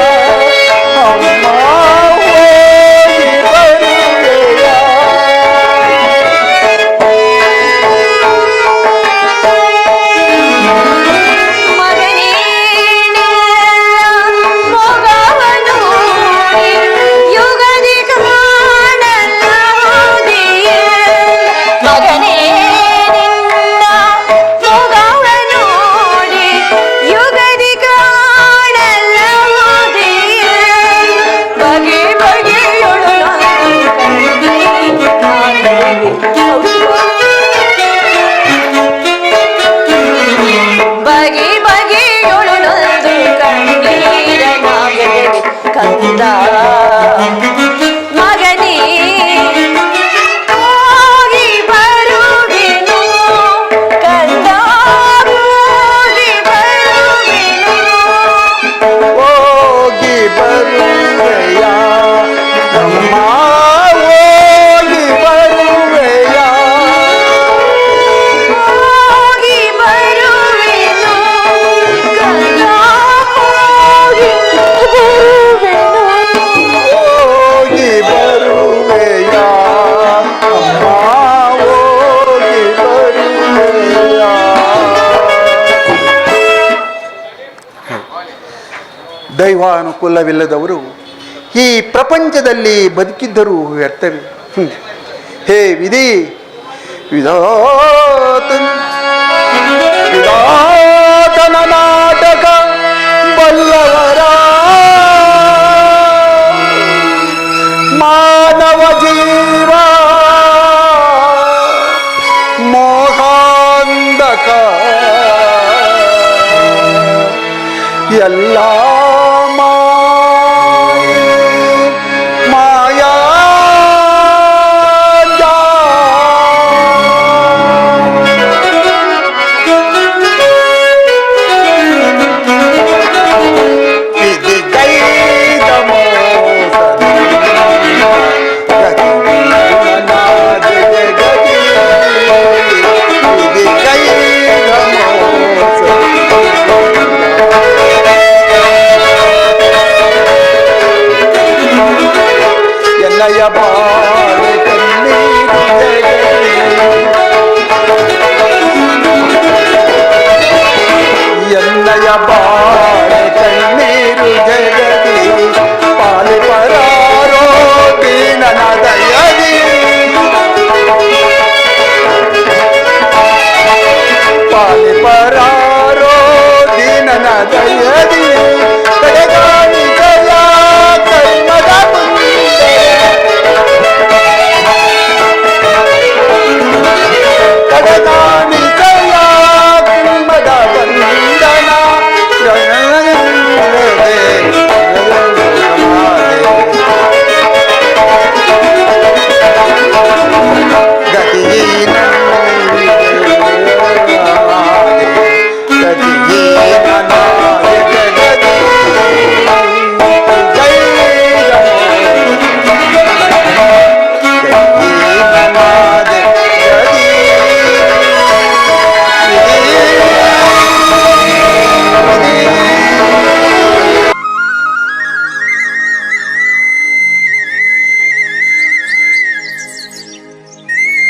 S6: ದೈವಾನುಕೂಲವಿಲ್ಲದವರು ಈ ಪ್ರಪಂಚದಲ್ಲಿ ಬದುಕಿದ್ದರೂ ವ್ಯರ್ಥವೇ. ಹೇ ವಿಧಿ, ವಿಧಾತನ ನಾಟಕ ಬಲ್ಲವರ ಮಾನವ ಜೀವ ಮೋಹಾಂಧಕ ಎಲ್ಲ ಮಾಯಾ ಎನ್ನಯ ಬಾಳೆ ಕಣ್ಣೀರು ಎನ್ನಯ ಬಾಳೆ ಕಣ್ಣೀರು ಜಗದಿ ಪಾಲೆ ಪರಾರೋ ದೀನನ ದಯದಿ ಪಾಲೆ ಪರಾರೋ ದೀನನ ದಯದಿ